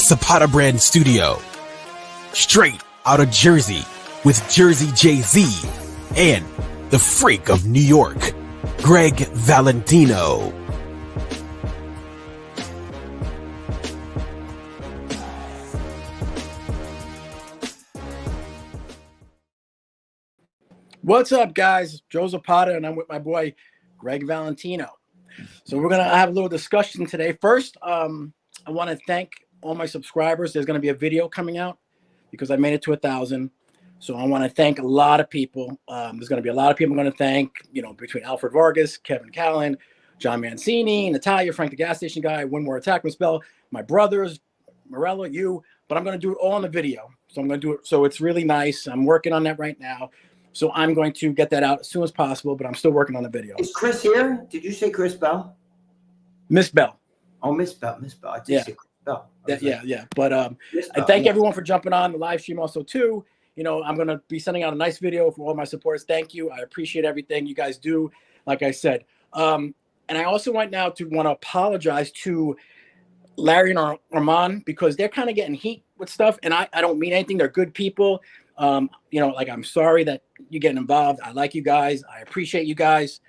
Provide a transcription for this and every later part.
Zapata brand studio. Straight out of Jersey with Jersey Jay-Z and the freak of New York, Greg Valentino. What's up, guys? Joe Zapata, and I'm with my boy, Greg Valentino. So we're going to have a little discussion today. First, I want to thank all my subscribers. There's going to be a video coming out because I made it to 1,000. So I want to thank a lot of people. There's going to be a lot of people I'm going to thank, between Alfred Vargas, Kevin Callan, John Mancini, Natalia, Frank the Gas Station Guy, Winmore Attack, Miss Bell, my brothers, Morella, you. But I'm going to do it all in the video. So I'm going to do it. So it's really nice. I'm working on that right now. So I'm going to get that out as soon as possible, but I'm still working on the video. Is Chris here? Did you say Chris Bell? Miss Bell. Oh, Miss Bell. I did say Chris Bell. Yeah. But I thank everyone for jumping on the live stream also, too. I'm going to be sending out a nice video for all my supporters. Thank you. I appreciate everything you guys do, like I said. And I also want to apologize to Larry and Armand because they're kind of getting heat with stuff, and I don't mean anything. They're good people. I'm sorry that you're getting involved. I like you guys. I appreciate you guys.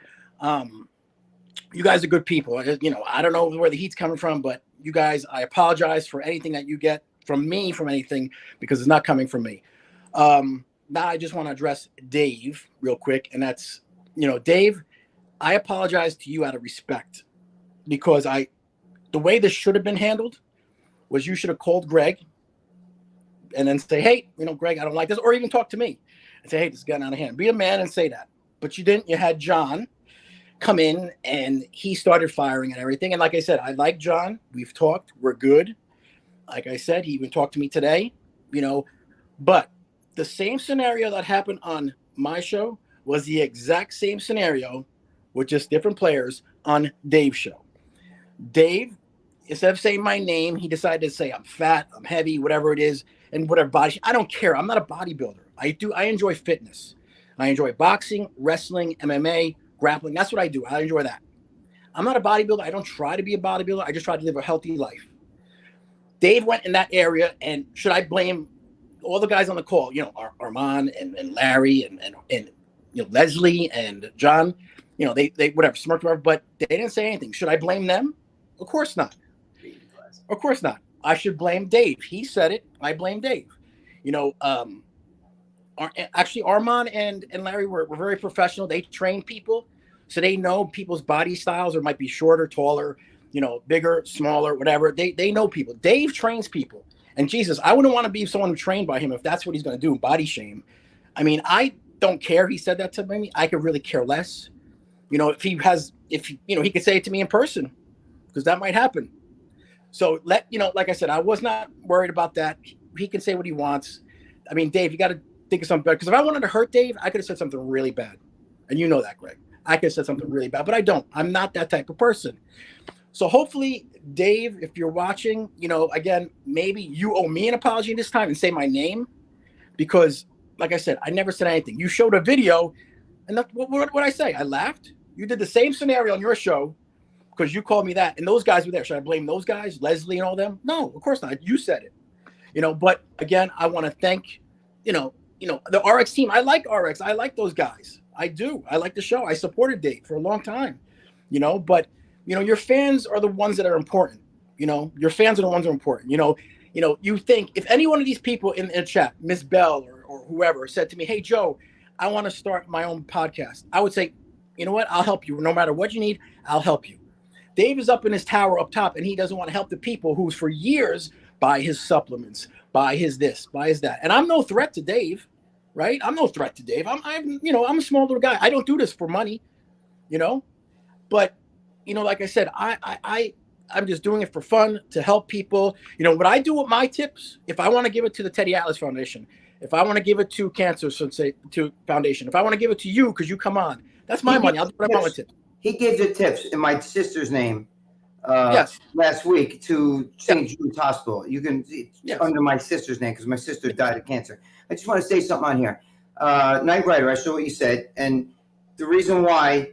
You guys are good people. I don't know where the heat's coming from, but you guys, I apologize for anything that you get from me, from anything, because it's not coming from me. Now I just want to address Dave real quick. And that's, Dave, I apologize to you out of respect because the way this should have been handled was you should have called Greg and then say, hey, Greg, I don't like this, or even talk to me and say, hey, this is getting out of hand. Be a man and say that. But you didn't. You had John come in and he started firing and everything. And like I said, I like John. We've talked. We're good. Like I said, he even talked to me today, but the same scenario that happened on my show was the exact same scenario with just different players on Dave's show. Dave, instead of saying my name, he decided to say I'm fat, I'm heavy, whatever it is, and whatever body. I don't care. I'm not a bodybuilder. I enjoy fitness. I enjoy boxing, wrestling, MMA, grappling. That's what I do. I enjoy that. I'm not a bodybuilder. I don't try to be a bodybuilder. I just try to live a healthy life. Dave went in that area, and should I blame all the guys on the call? Armand and Larry and Leslie and John. They whatever smirked whatever, but they didn't say anything. Should I blame them? Of course not. Of course not. I should blame Dave. He said it. I blame Dave. Actually, Armand and Larry were very professional. They train people, so they know people's body styles, or might be shorter, taller, bigger, smaller, whatever. They know people. Dave trains people. And Jesus, I wouldn't want to be someone trained by him if that's what he's going to do, body shame. I mean, I don't care if he said that to me. I could really care less. If he could say it to me in person, because that might happen. So like I said, I was not worried about that. He can say what he wants. I mean, Dave, you got to think of something better. Because if I wanted to hurt Dave, I could have said something really bad. And you know that, Greg. I could have said something really bad, but I don't. I'm not that type of person. So hopefully, Dave, if you're watching, again, maybe you owe me an apology this time and say my name. Because, like I said, I never said anything. You showed a video, and what did I say? I laughed. You did the same scenario on your show because you called me that, and those guys were there. Should I blame those guys, Leslie and all them? No, of course not. You said it. But again, I want to thank, the RX team. I like RX. I like those guys. I do. I like the show. I supported Dave for a long time, but your fans are the ones that are important. Your fans are the ones that are important. You think if any one of these people in the chat, Miss Bell or whoever, said to me, hey, Joe, I want to start my own podcast, I would say, you know what? I'll help you. No matter what you need, I'll help you. Dave is up in his tower up top, and he doesn't want to help the people who for years buy his supplements, buy his this, buy his that. And I'm no threat to Dave, right? I'm no threat to Dave. I'm a small little guy. I don't do this for money, but like I said, I'm just doing it for fun to help people. What I do with my tips, if I want to give it to the Teddy Atlas Foundation, if I want to give it to Cancer Foundation, if I want to give it to you because you come on, that's my money. I'll do what I want with tips. He gave the tips in my sister's name yes. last week to St. Jude's Hospital. You can under my sister's name because my sister died of cancer. I just want to say something on here. Night Rider, I saw what you said, and the reason why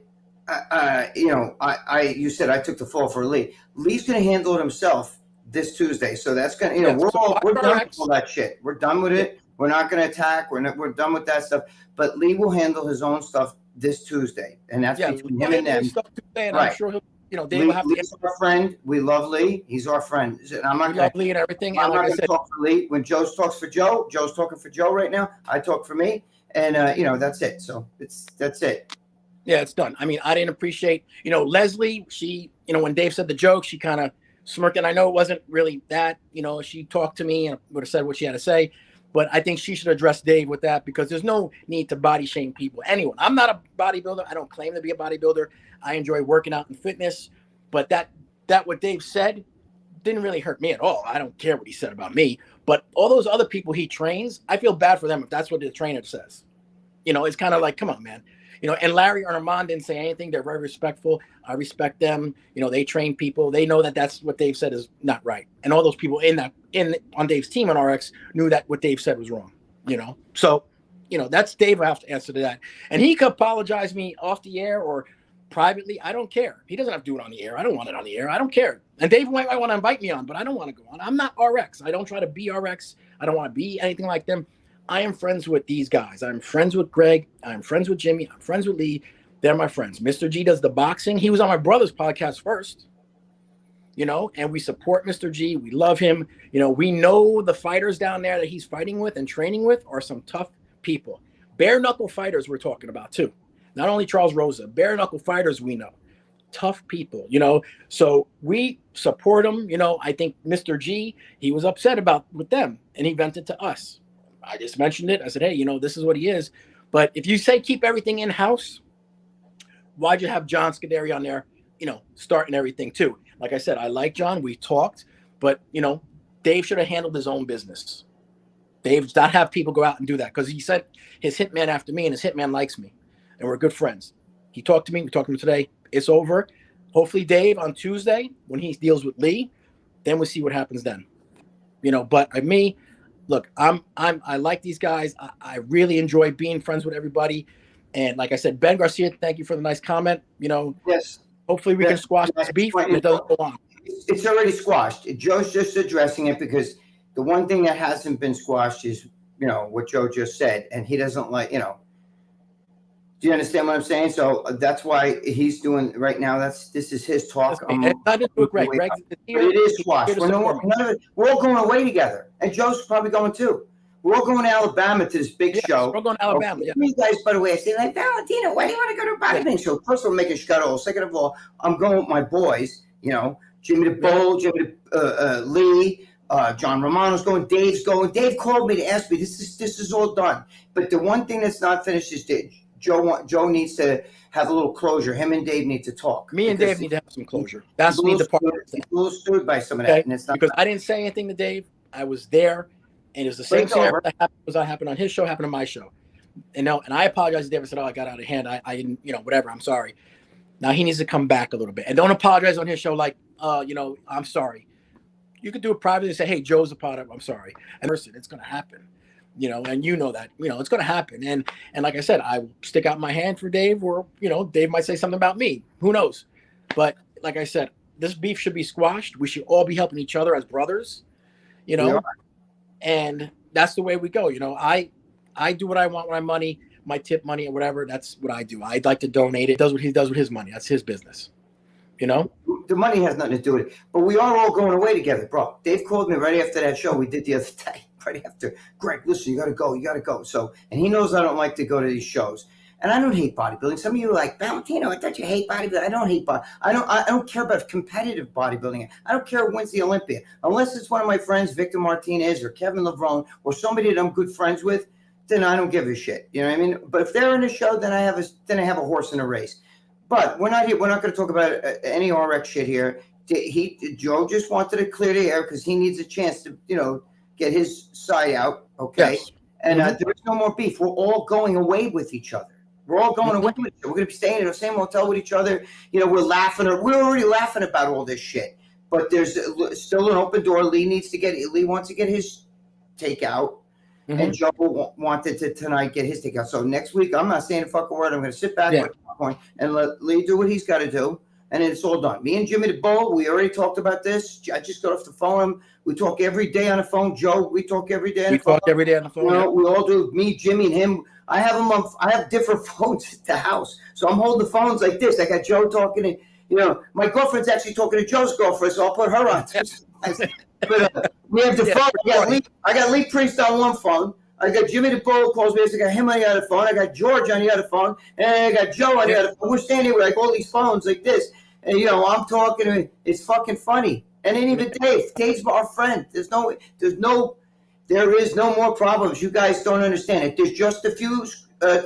you said I took the fall for Lee. Lee's going to handle it himself. this Tuesday. So that's gonna, you know, we're done with all that shit. We're done with it. We're not gonna attack. We're done with that stuff. But Lee will handle his own stuff this Tuesday, and that's between him and them. And I'm sure he'll, you know, Dave Lee, will have Lee's our friend. We love Lee. He's our friend. And I'm not love Lee and everything. I'm and not like going to talk for Lee. When Joe talks for Joe, Joe's talking for Joe right now. I talk for me, and you know, that's it. So that's it. Yeah, it's done. I mean, I didn't appreciate, you know, Leslie. She, you know, when Dave said the joke, she kind of smirked, and I know it wasn't really that. You know, she talked to me and would have said what she had to say. But I think she should address Dave with that, because there's no need to body shame people. Anyone. I'm not a bodybuilder. I don't claim to be a bodybuilder. I enjoy working out and fitness. But that what Dave said didn't really hurt me at all. I don't care what he said about me. But all those other people he trains, I feel bad for them if that's what the trainer says. You know, it's kind of like, come on, man. You know, and Larry or Armand didn't say anything. They're very respectful. I respect them. You know, they train people. They know that that's what Dave said is not right. And all those people on Dave's team on RX knew that what Dave said was wrong. You know, so, you know, that's Dave. I have to answer to that. And he could apologize me off the air or privately. I don't care. He doesn't have to do it on the air. I don't want it on the air. I don't care. And Dave might want to invite me on, but I don't want to go on. I'm not RX. I don't try to be RX. I don't want to be anything like them. I am friends with these guys. I'm friends with Greg. I'm friends with Jimmy. I'm friends with Lee. They're my friends. Mr. G does the boxing. He was on my brother's podcast first, you know, and we support Mr. G. We love him. You know, we know the fighters down there that he's fighting with and training with are some tough people. Bare knuckle fighters we're talking about too. Not only Charles Rosa, bare knuckle fighters we know. Tough people, you know. So we support him. You know, I think Mr. G, he was upset with them and he vented to us. I just mentioned it. I said, hey, you know, this is what he is. But if you say keep everything in-house, why'd you have John Scuderi on there, you know, starting everything too? Like I said, I like John. We talked. But, you know, Dave should have handled his own business. Dave did not have people go out and do that, because he sent his hitman after me, and his hitman likes me. And we're good friends. He talked to me. We talked to him today. It's over. Hopefully, Dave, on Tuesday, when he deals with Lee, then we'll see what happens then. You know, but me... Look, I like these guys. I really enjoy being friends with everybody. And like I said, Ben Garcia, thank you for the nice comment. You know, yes. Hopefully we can squash this beef and it doesn't go on. It's already squashed. Joe's just addressing it, because the one thing that hasn't been squashed is, you know, what Joe just said. And he doesn't like, you know, do you understand what I'm saying? So that's why he's doing right now. This is his talk. It's not just with Greg. Greg's here. It is squashed. We're all going away together. And Joe's probably going too. We're all going to Alabama to this big show. We're going to Alabama. Yeah. You guys, by the way, I say, like, Valentino, why do you want to go to a bodybuilding show? First of all, making scuttles. Second of all, I'm going with my boys, you know, Jimmy the Bull, Jimmy the Lee, John Romano's going, Dave's going. Dave called me to ask me, this is all done. But the one thing that's not finished is Joe needs to have a little closure. Him and Dave need to talk. Me and Dave need to have some closure. That's me the part. He's a little stirred by some of that. And it's not because I didn't say anything to Dave. I was there, and it was the same scenario that happened on his show, happened on my show. And I apologized to Dave. I said, I got out of hand. I didn't, you know, whatever. I'm sorry. Now he needs to come back a little bit. And don't apologize on his show like, you know, I'm sorry. You could do it privately and say, hey, Joe's a part of it. I'm sorry. And listen, it's going to happen. You know, and you know that, you know, it's going to happen. And like I said, I stick out my hand for Dave, or, you know, Dave might say something about me. Who knows? But like I said, this beef should be squashed. We should all be helping each other as brothers, you know, and that's the way we go. You know, I do what I want with my money, my tip money or whatever. That's what I do. I'd like to donate it. Does what he does with his money. That's his business. You know, the money has nothing to do with it, but we are all going away together, bro. Dave called me right after that show we did the other day. Right after, Greg, listen, you got to go. So, and he knows I don't like to go to these shows. And I don't hate bodybuilding. Some of you are like, Valentino, I thought you hate bodybuilding. I don't hate bodybuilding. I don't care about competitive bodybuilding. I don't care who wins the Olympia. Unless it's one of my friends, Victor Martinez or Kevin Levrone, or somebody that I'm good friends with, then I don't give a shit. You know what I mean? But if they're in a show, then I have a horse in a race. But we're not here. We're not going to talk about any RX shit here. Joe just wanted to clear the air because he needs a chance to, you know, get his side out, okay? Yes. And there is no more beef. We're all going away with each other. We're all going away with each other. We're going to be staying in the same hotel with each other. You know, we're already laughing about all this shit. But there's still an open door. Lee wants to get his takeout. And Joe wanted to tonight get his takeout. So next week, I'm not saying a fucking word. I'm going to sit back with popcorn and let Lee do what he's got to do. and it's all done. Me and Jimmy the Bull, we already talked about this. I just got off the phone. We talk every day on the phone. Joe, we talk every day on the phone. We talk every day on the phone. You know, we all do. Me, Jimmy, and him. I have them on. I have different phones at the house, so I'm holding the phones like this. I got Joe talking to, you know, my girlfriend's actually talking to Joe's girlfriend, so I'll put her on. But we have the phone. I got Lee Priest on one phone. I got Jimmy the Bull calls me. I got him on the other phone. I got George on the other phone, and I got Joe on the other phone. We're standing with like all these phones like this, and you know, I'm talking to him. It's fucking funny. And then even Dave. Dave's our friend. There is no more problems. You guys don't understand it. There's just a few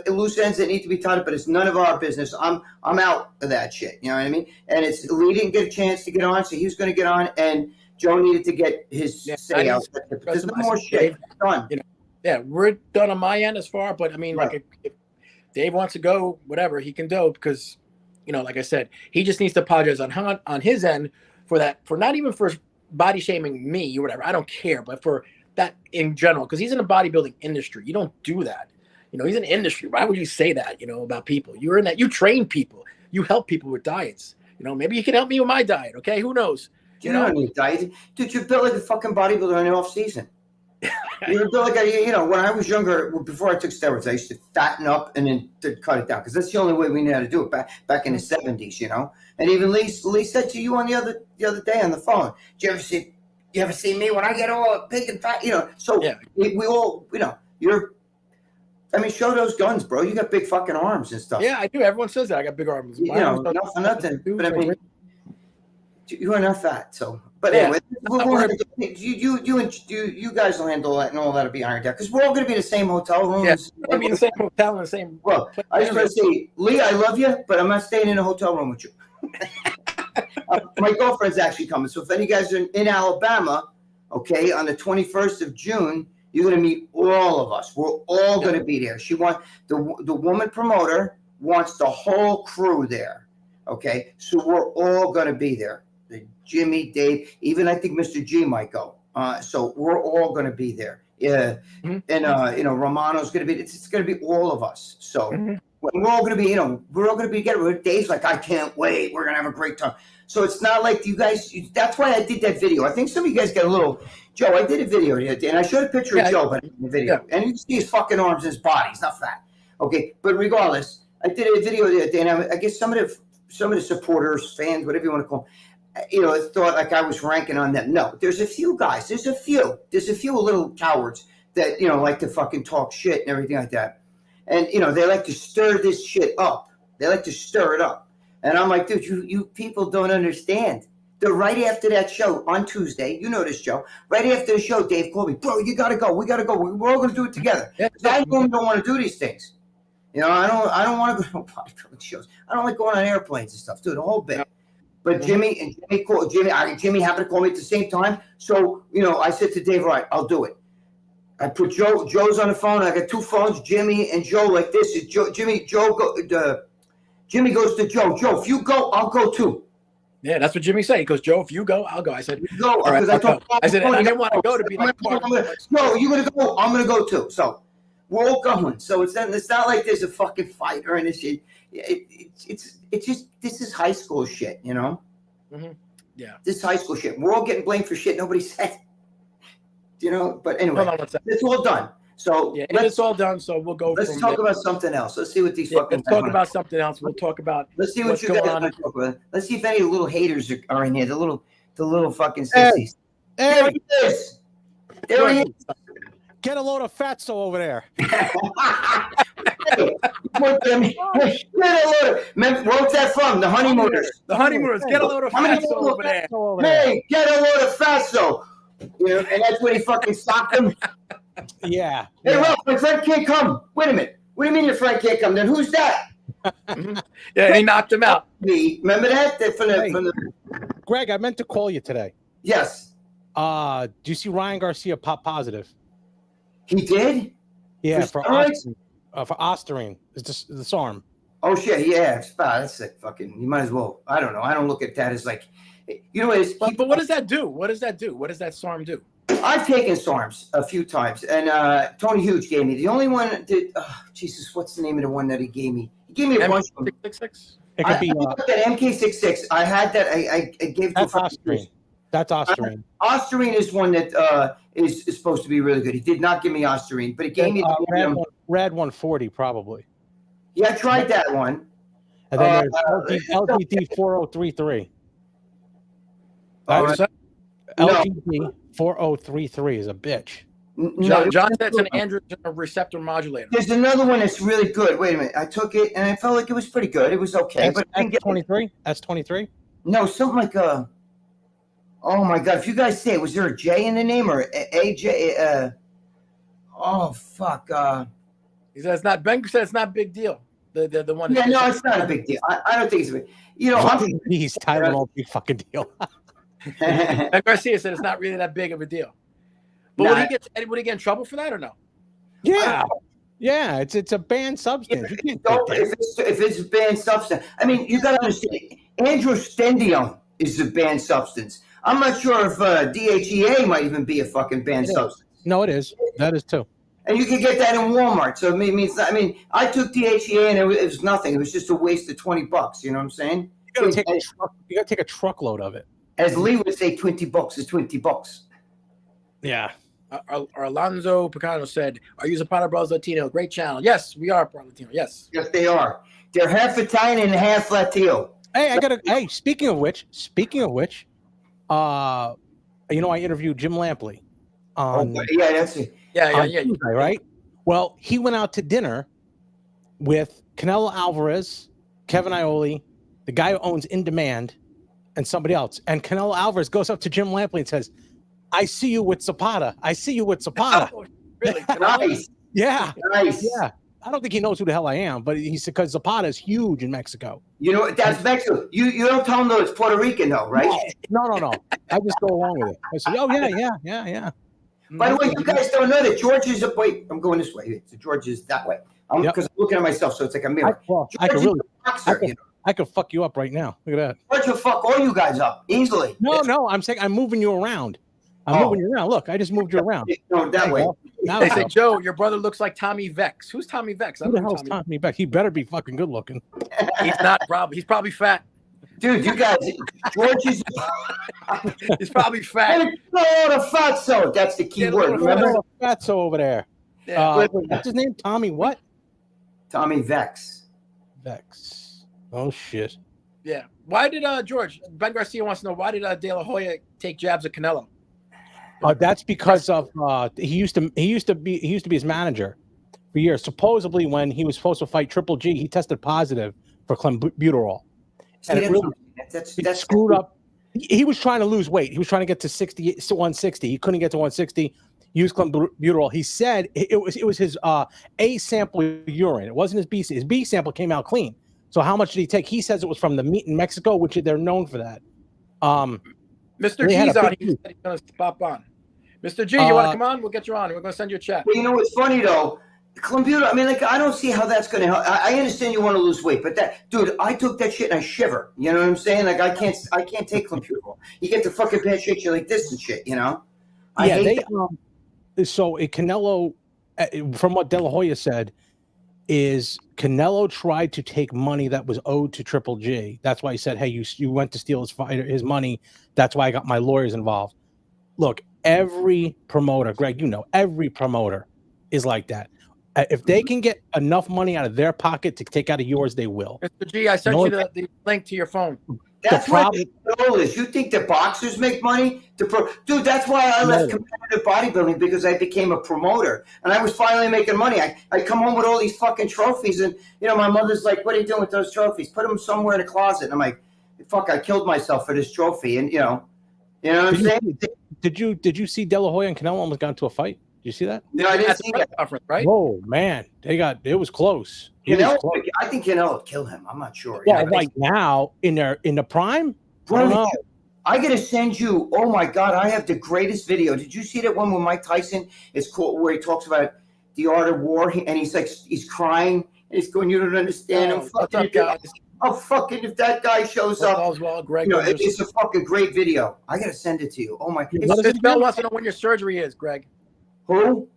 loose ends that need to be tied up, but it's none of our business. I'm out of that shit. You know what I mean? And it's Lee didn't get a chance to get on, so he was going to get on, and Joe needed to get his say out. There's no more shit. Done. You know, yeah, we're done on my end as far, but I mean, like, if Dave wants to go, whatever, he can do, because, you know, like I said, he just needs to apologize on his end for that, for not even for body shaming me or whatever. I don't care, but for that in general, because he's in the bodybuilding industry. You don't do that. You know, he's in the industry. Why would you say that, you know, about people? You're in that. You train people. You help people with diets. You know, maybe you can help me with my diet, okay? Who knows? You know, diet. Dude, you're built like a fucking bodybuilder in the off season. You're built like you know, when I was younger, before I took steroids, I used to fatten up and then to cut it down, because that's the only way we knew how to do it back in the 70s, you know. And even Lee said to you on the other day on the phone, "Do you ever see me when I get all big and fat?" You know, so we all, you know, I mean, show those guns, bro. You got big fucking arms and stuff. Yeah, I do. Everyone says that. I got big arms. You know, not for nothing. But I mean, you are not fat, so. But anyway, you guys will handle that, and all that'll be ironed out, because we're all going to be in the same hotel room. Yeah, we're going to be in the same hotel in the same. Well, I just want to say, Lee, I love you, but I'm not staying in a hotel room with you. My girlfriend's actually coming, so if any guys are in Alabama, okay, on the 21st of June, you're going to meet all of us. We're all going to be there. She wants the woman promoter wants the whole crew there. Okay, so we're all going to be there. Jimmy, Dave, even I think Mr. G might go. So we're all going to be there. Yeah, and you know, Romano's going to be. It's going to be all of us. So we're all going to be. You know, we're all going to be together. Dave's like, I can't wait. We're going to have a great time. So it's not like you guys. That's why I did that video. I think some of you guys got a little. Joe, I did a video the other day, and I showed a picture of Joe, but in the video, and you can see his fucking arms and his body. He's not fat. Okay, but regardless, I did a video the other day, and I guess some of the supporters, fans, whatever you want to call them, you know, thought like I was ranking on them. No, there's a few guys. There's a few little cowards that, you know, like to fucking talk shit and everything like that. And, you know, they like to stir this shit up. They like to stir it up. And I'm like, dude, you people don't understand. Right after that show on Tuesday, you know this, Joe. Right after the show, Dave called me, bro, you got to go. We got to go. We're all going to do it together. I don't want to do these things. You know, I don't want to go to bodybuilding shows. I don't like going on airplanes and stuff, dude, the whole bit. But Jimmy happened to call me at the same time. So, you know, I said to Dave, all right, I'll do it. I put Joe's on the phone. I got two phones, Jimmy and Joe, like this. Jimmy goes to Joe. Joe, if you go, I'll go too. Yeah, that's what Jimmy said. He goes, Joe, if you go, I'll go. I said, you go. All right, I said, I didn't want to go to be like, no, you're going to go. I'm going to go too. So we're all going. So it's not like there's a fucking fight or anything. It's just, this is high school shit, you know? Yeah. This is high school shit. We're all getting blamed for shit nobody said. You know? But anyway, it's all done. So yeah, it's all done. So we'll go. Let's talk about something else. Let's see what these fucking. Let's talk about something else. We'll talk about. Let's see what you guys want to talk about. Let's see if any little haters are in here. The little fucking sissies. Hey. There he is. There he is. Get a load of fatso over there. Get a load of. Where's that from? The honeymooners. The honeymooners. Get a load of fatso over there. Hey, get a load of fatso. You know, and that's when he fucking stopped him. Yeah. Hey, Ralph, my friend can't come. Wait a minute. What do you mean your friend can't come? Then who's that? Yeah, he knocked him out. Remember that? Greg, I meant to call you today. Yes. Do you see Ryan Garcia pop positive? He did? Yeah, for Osterine. It's just this arm. Oh shit, yeah. That's like fucking. You might as well. I don't know. I don't look at that as like. You know what it is? But what does that do? What does that do? What does that SARM do? I've taken SARMs a few times, and Tony Huge gave me the only one that. Oh, Jesus, what's the name of the one that he gave me? He gave me a bunch of them. It could be. That MK66. I had that. I gave That's to Osterine. That's Osterine. Osterine is one that is supposed to be really good. He did not give me Osterine, but he gave me the Rad 140 probably. Yeah, I tried that one. And then there's LGD 4033. LGD 4033 is a bitch. John said it's an androgen receptor modulator. There's another one that's really good. Wait a minute. I took it and I felt like it was pretty good. It was okay. But that's 23? That's 23? No, something like oh my God. If you guys say it, was there a J in the name or AJ? Oh fuck. He says it's not. Ben said it's not a big deal. The one. Yeah, no, it's not a big deal. I don't think it's a big. You know, he's Tylenol big fucking deal. Ben Garcia said it's not really that big of a deal. But would he get in trouble for that or no? Yeah. Yeah, it's a banned substance. If it's a banned substance, I mean, you got to understand. Androstenedione is a banned substance. I'm not sure if DHEA might even be a fucking banned substance. No, it is. That is too. And you can get that in Walmart. So I mean, I took DHEA and it was nothing. It was just a waste of $20. You know what I'm saying? You got to take a truckload of it. As Lee would say, $20 is $20. Yeah. Alonzo Picano said, "Are you Zapata Bros Latino? Great channel. Yes, we are Latino. Yes, they are. They're half Italian and half Latino." Hey, speaking of which, I interviewed Jim Lampley on. That's it. Yeah. Tuesday, right? Well, he went out to dinner with Canelo Alvarez, Kevin Iole, the guy who owns In Demand, and somebody else. And Canelo Alvarez goes up to Jim Lampley and says, "I see you with Zapata. I see you with Zapata." Oh, really? Nice. Yeah. Nice. Yeah. I don't think he knows who the hell I am, but he said because Zapata is huge in Mexico. You know, that's Mexico. You don't tell him though it's Puerto Rican though, right? No. I just go along with it. I said, "Oh yeah." By the way, you guys don't know that George is wait. I'm going this way. So George is that way. Because I'm looking at myself, so it's like a mirror. I could fuck you up right now. Look at that. George will fuck all you guys up easily. No. I'm saying I'm moving you around. Moving you around. Look, I just moved you around. No, that way. They say, Joe, your brother looks like Tommy Vex. Who's Tommy Vex? Who the hell's Tommy Vex? He better be fucking good looking. He's not probably. He's probably fat. Dude, you guys, George is. He's probably fat. The fatso. That's the key word. Remember? Fatso over there. Yeah. What's his name? Tommy what? Tommy Vex. Vex. Oh shit. Yeah. Why did George Ben Garcia wants to know why did De La Hoya take jabs at Canelo? That's because of he used to be his manager for years. Supposedly, when he was supposed to fight Triple G, he tested positive for clenbuterol, and it really that's screwed up. He was trying to lose weight. He was trying to get to 160. He couldn't get to 160. Used clenbuterol. He said it was his A sample urine. It wasn't his B. His B sample came out clean. So how much did he take? He says it was from the meat in Mexico, which they're known for that. Mr. G's on. He said he's going to pop on. Mr. G, you want to come on? We'll get you on. We're going to send you a chat. Well, you know what's funny though? Clenbuterol. I mean, like, I don't see how that's going to help. I understand you want to lose weight, but dude, I took that shit and I shiver. You know what I'm saying? Like, I can't take clenbuterol. You get the fucking bad shit, you're like this and shit. You know? So Canelo, from what De La Hoya said, is Canelo tried to take money that was owed to Triple G. That's why he said, "Hey, you went to steal his money. That's why I got my lawyers involved." Look, every promoter, Greg, every promoter is like that. If they can get enough money out of their pocket to take out of yours, they will. Mr. G, I sent you the link to your phone. That's what the goal is. You think the boxers make money? Dude, that's why I left competitive bodybuilding, because I became a promoter and I was finally making money. I come home with all these fucking trophies, and my mother's like, "What are you doing with those trophies? Put them somewhere in a closet." And I'm like, "Fuck, I killed myself for this trophy." And you know what I'm saying? Did you see De La Hoya and Canelo almost got into a fight? Did you see that? No, I didn't see that. Right? Oh man, it was close. I think Canelo would kill him. I'm not sure. Yeah, right now in the prime. I don't know. I gotta send you. Oh my God, I have the greatest video. Did you see that one with Mike Tyson? It's called where he talks about the art of war, and he's crying and he's going, "You don't understand." If that guy shows up, Greg, it's a fucking great video. I gotta send it to you. Oh my God. Miss Bell wants to know when your surgery is, Greg. Who?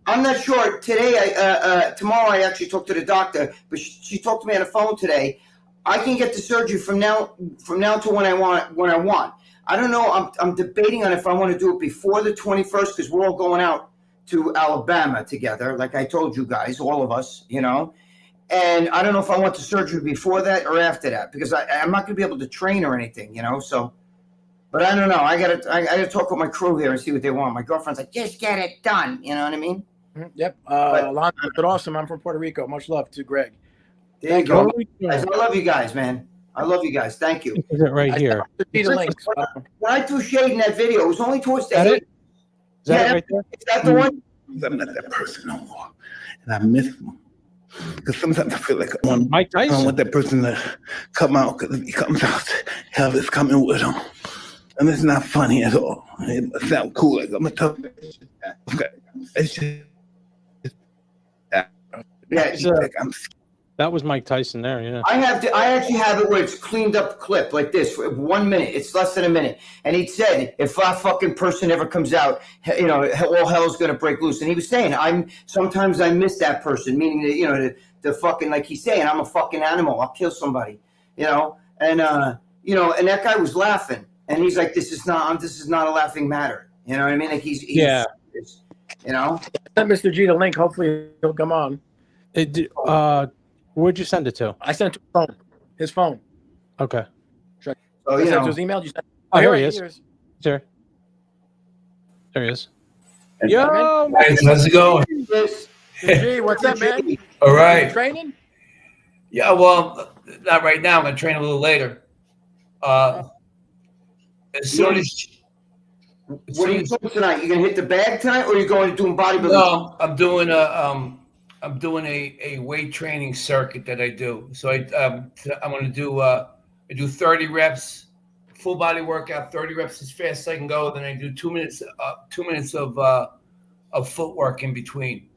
I'm not sure. Today, tomorrow, I actually talked to the doctor, but she talked to me on the phone today. I can get the surgery from now to when I want. I don't know. I'm debating on if I want to do it before the 21st because we're all going out to Alabama together, like I told you guys, all of us, you know. And I don't know if I want the surgery before that or after that because I'm not going to be able to train or anything, you know. So, but I don't know. I gotta talk with my crew here and see what they want. My girlfriend's like, just get it done. You know what I mean? Yep. Alonzo, it's awesome. I'm from Puerto Rico. Much love to Greg. There you go. Guys, I love you guys, man. I love you guys. Thank you. Is it right here? When I threw shade in that video, it was only towards the end. Is that it right there? Is that the one? I'm not that person no more, and I miss them. Because sometimes I feel like I don't want that person to come out. Because if he comes out, hell is coming with him, and it's not funny at all. It sounds cool. Like I'm gonna tell you. Okay, it's just that was Mike Tyson there, yeah. I actually have it where it's cleaned up clip like this for 1 minute. It's less than a minute. And he said, if that fucking person ever comes out, you know, all hell's gonna break loose. And he was saying, sometimes I miss that person, meaning that, you know, the fucking, like he's saying, I'm a fucking animal. I'll kill somebody, you know? And you know, and that guy was laughing. And he's like, this is not a laughing matter. You know what I mean? Like he's you know? Send Mr. G the link. Hopefully he'll come on. Where'd you send it to? I sent it to his phone. Okay. Oh, you know. His email. Oh, here he is. There he is. Yo, guys, how's it going? G, what's up, man? All right. Training? Yeah, well, not right now. I'm gonna train a little later. As soon as. What are you doing tonight? You gonna hit the bag tonight, or are you going to doing bodybuilding? No, I'm doing a weight training circuit that I do. So I'm going to do I do 30 reps, full body workout, 30 reps as fast as I can go. Then I do 2 minutes of footwork in between.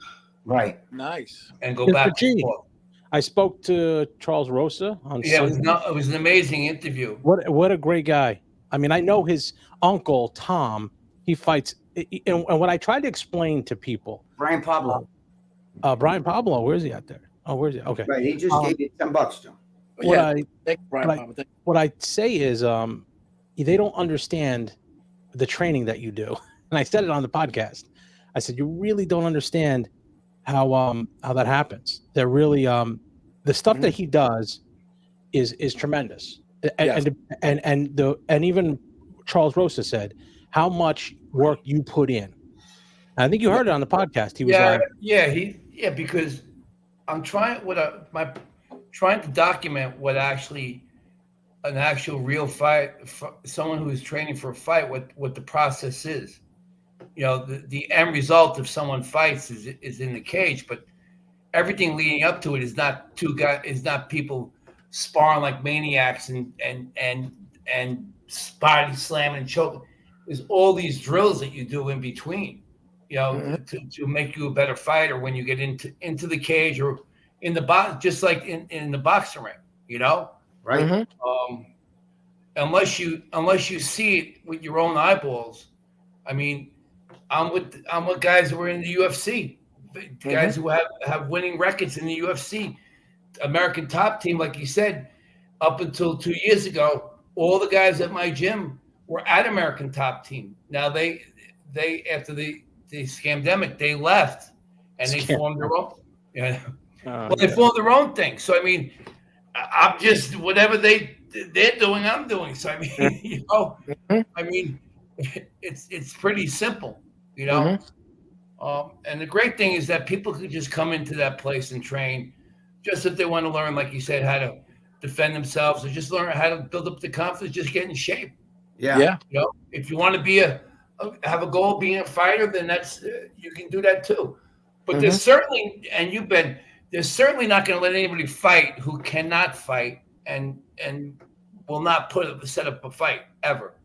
Right. Nice. And go back and forth. I spoke to Charles Rosa on Sunday. It was an amazing interview. What a great guy. I mean, I know his uncle Tom. He fights, and when I try to explain to people, Brian Pablo. Brian Pablo, where is he out there? Oh, where is he? Okay. Right, he just gave you $10 to him. What I say is, they don't understand the training that you do, and I said it on the podcast. I said you really don't understand how that happens. They're really the stuff that he does is tremendous, and even Charles Rosa said how much work you put in. I think you heard it on the podcast. He was because I'm trying to document what actually an actual real fight, someone who is training for a fight, what the process is. You know, the end result of someone fights is in the cage, but everything leading up to it is not people sparring like maniacs and body slamming and choking. There's all these drills that you do in between. You know, to make you a better fighter when you get into the cage or in the box, just like in the boxing ring, you know? Right. Unless you see it with your own eyeballs. I mean, I'm with guys who are in the UFC, guys who have winning records in the UFC, American Top Team, like you said, up until 2 years ago, all the guys at my gym were at American Top Team. Now they after the scamdemic, they left and they formed their own. Yeah. They formed their own thing. So I mean, I'm just whatever they're doing, I'm doing. So I mean, you know, I mean, it's pretty simple, you know. And the great thing is that people could just come into that place and train, just if they want to learn, like you said, how to defend themselves, or just learn how to build up the confidence, just get in shape. Yeah. You know, if you want to be have a goal of being a fighter, then that's you can do that too. But there's certainly, and there's certainly not going to let anybody fight who cannot fight and will not set up a fight ever.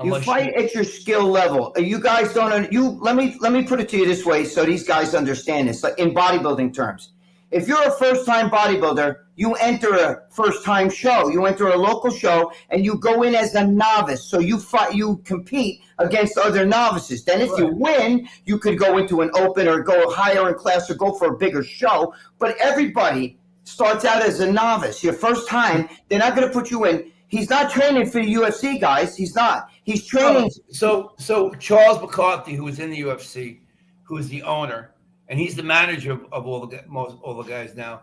You fight at your skill level. You guys don't. Let me put it to you this way, so these guys understand this. Like in bodybuilding terms, if you're a first-time bodybuilder, you enter a first-time show. You enter a local show, and you go in as a novice. So you fight, you compete against other novices. Then if you win, you could go into an open or go higher in class or go for a bigger show. But everybody starts out as a novice. Your first time, they're not going to put you in. He's not training for the UFC, guys. He's not. He's training. So Charles McCarthy, who was in the UFC, who is the owner, and he's the manager of all the guys now.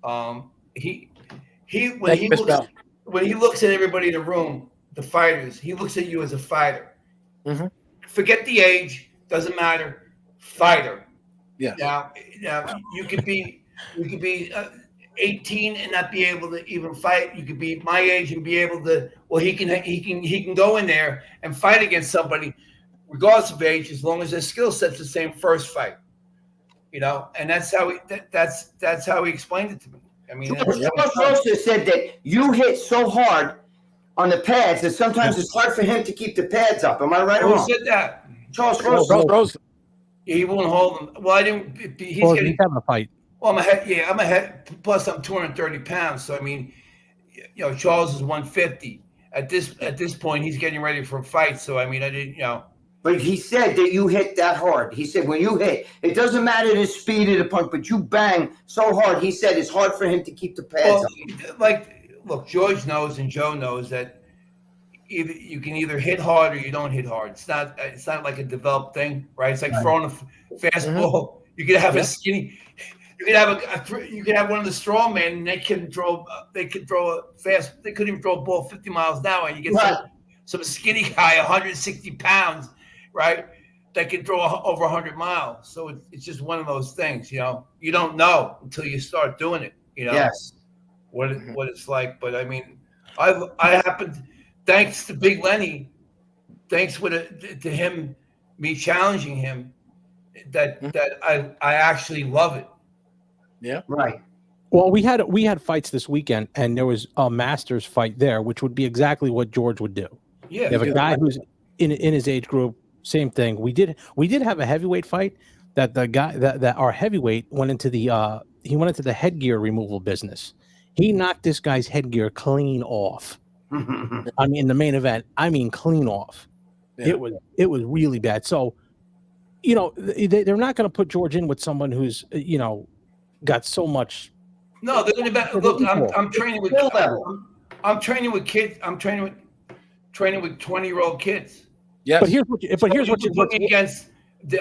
When he looks at everybody in the room, the fighters, he looks at you as a fighter. Mm-hmm. Forget the age, doesn't matter. Fighter. Yeah. Now you could be 18 and not be able to even fight. You could be my age and be able to. Well, he can go in there and fight against somebody, regardless of age, as long as their skill set's the same first fight. And that's how he explained it to me. I mean, Charles said that you hit so hard on the pads that sometimes it's hard for him to keep the pads up. Am I right or wrong? Who said that? Charles Rose. He won't hold them. Well, I didn't. He's having a fight. Well, I'm a head. Plus, I'm 230 pounds. So I mean, Charles is 150. At this point, he's getting ready for a fight. So I mean, I didn't. But he said that you hit that hard. He said when you hit, it doesn't matter the speed of the punch, but you bang so hard. He said it's hard for him to keep the pads up. Look, George knows and Joe knows that you can either hit hard or you don't hit hard. It's not like a developed thing, right? It's like throwing a fastball. You could have a skinny. You could have one of the strong men, and they can throw a fast. They couldn't even throw a ball 50 miles an hour. And you get some skinny guy, 160 pounds, right? That can throw over 100 miles. So it's just one of those things, You don't know until you start doing it. Yes. What it's like. But I mean, I happened, thanks to Big Lenny, thanks to him, me challenging him, that I actually love it. Yeah. Right. Well, we had fights this weekend, and there was a Masters fight there, which would be exactly what George would do. Yeah. You have a guy who's in his age group, same thing. We did have a heavyweight fight that the guy that our heavyweight went into the headgear removal business. He knocked this guy's headgear clean off. I mean, in the main event, clean off. Yeah. It was really bad. So, they're not going to put George in with someone who's got so much. No, they're going to look. I'm training with. I'm training with kids. I'm training with 20-year-old kids. Yeah. But here's what you're looking against.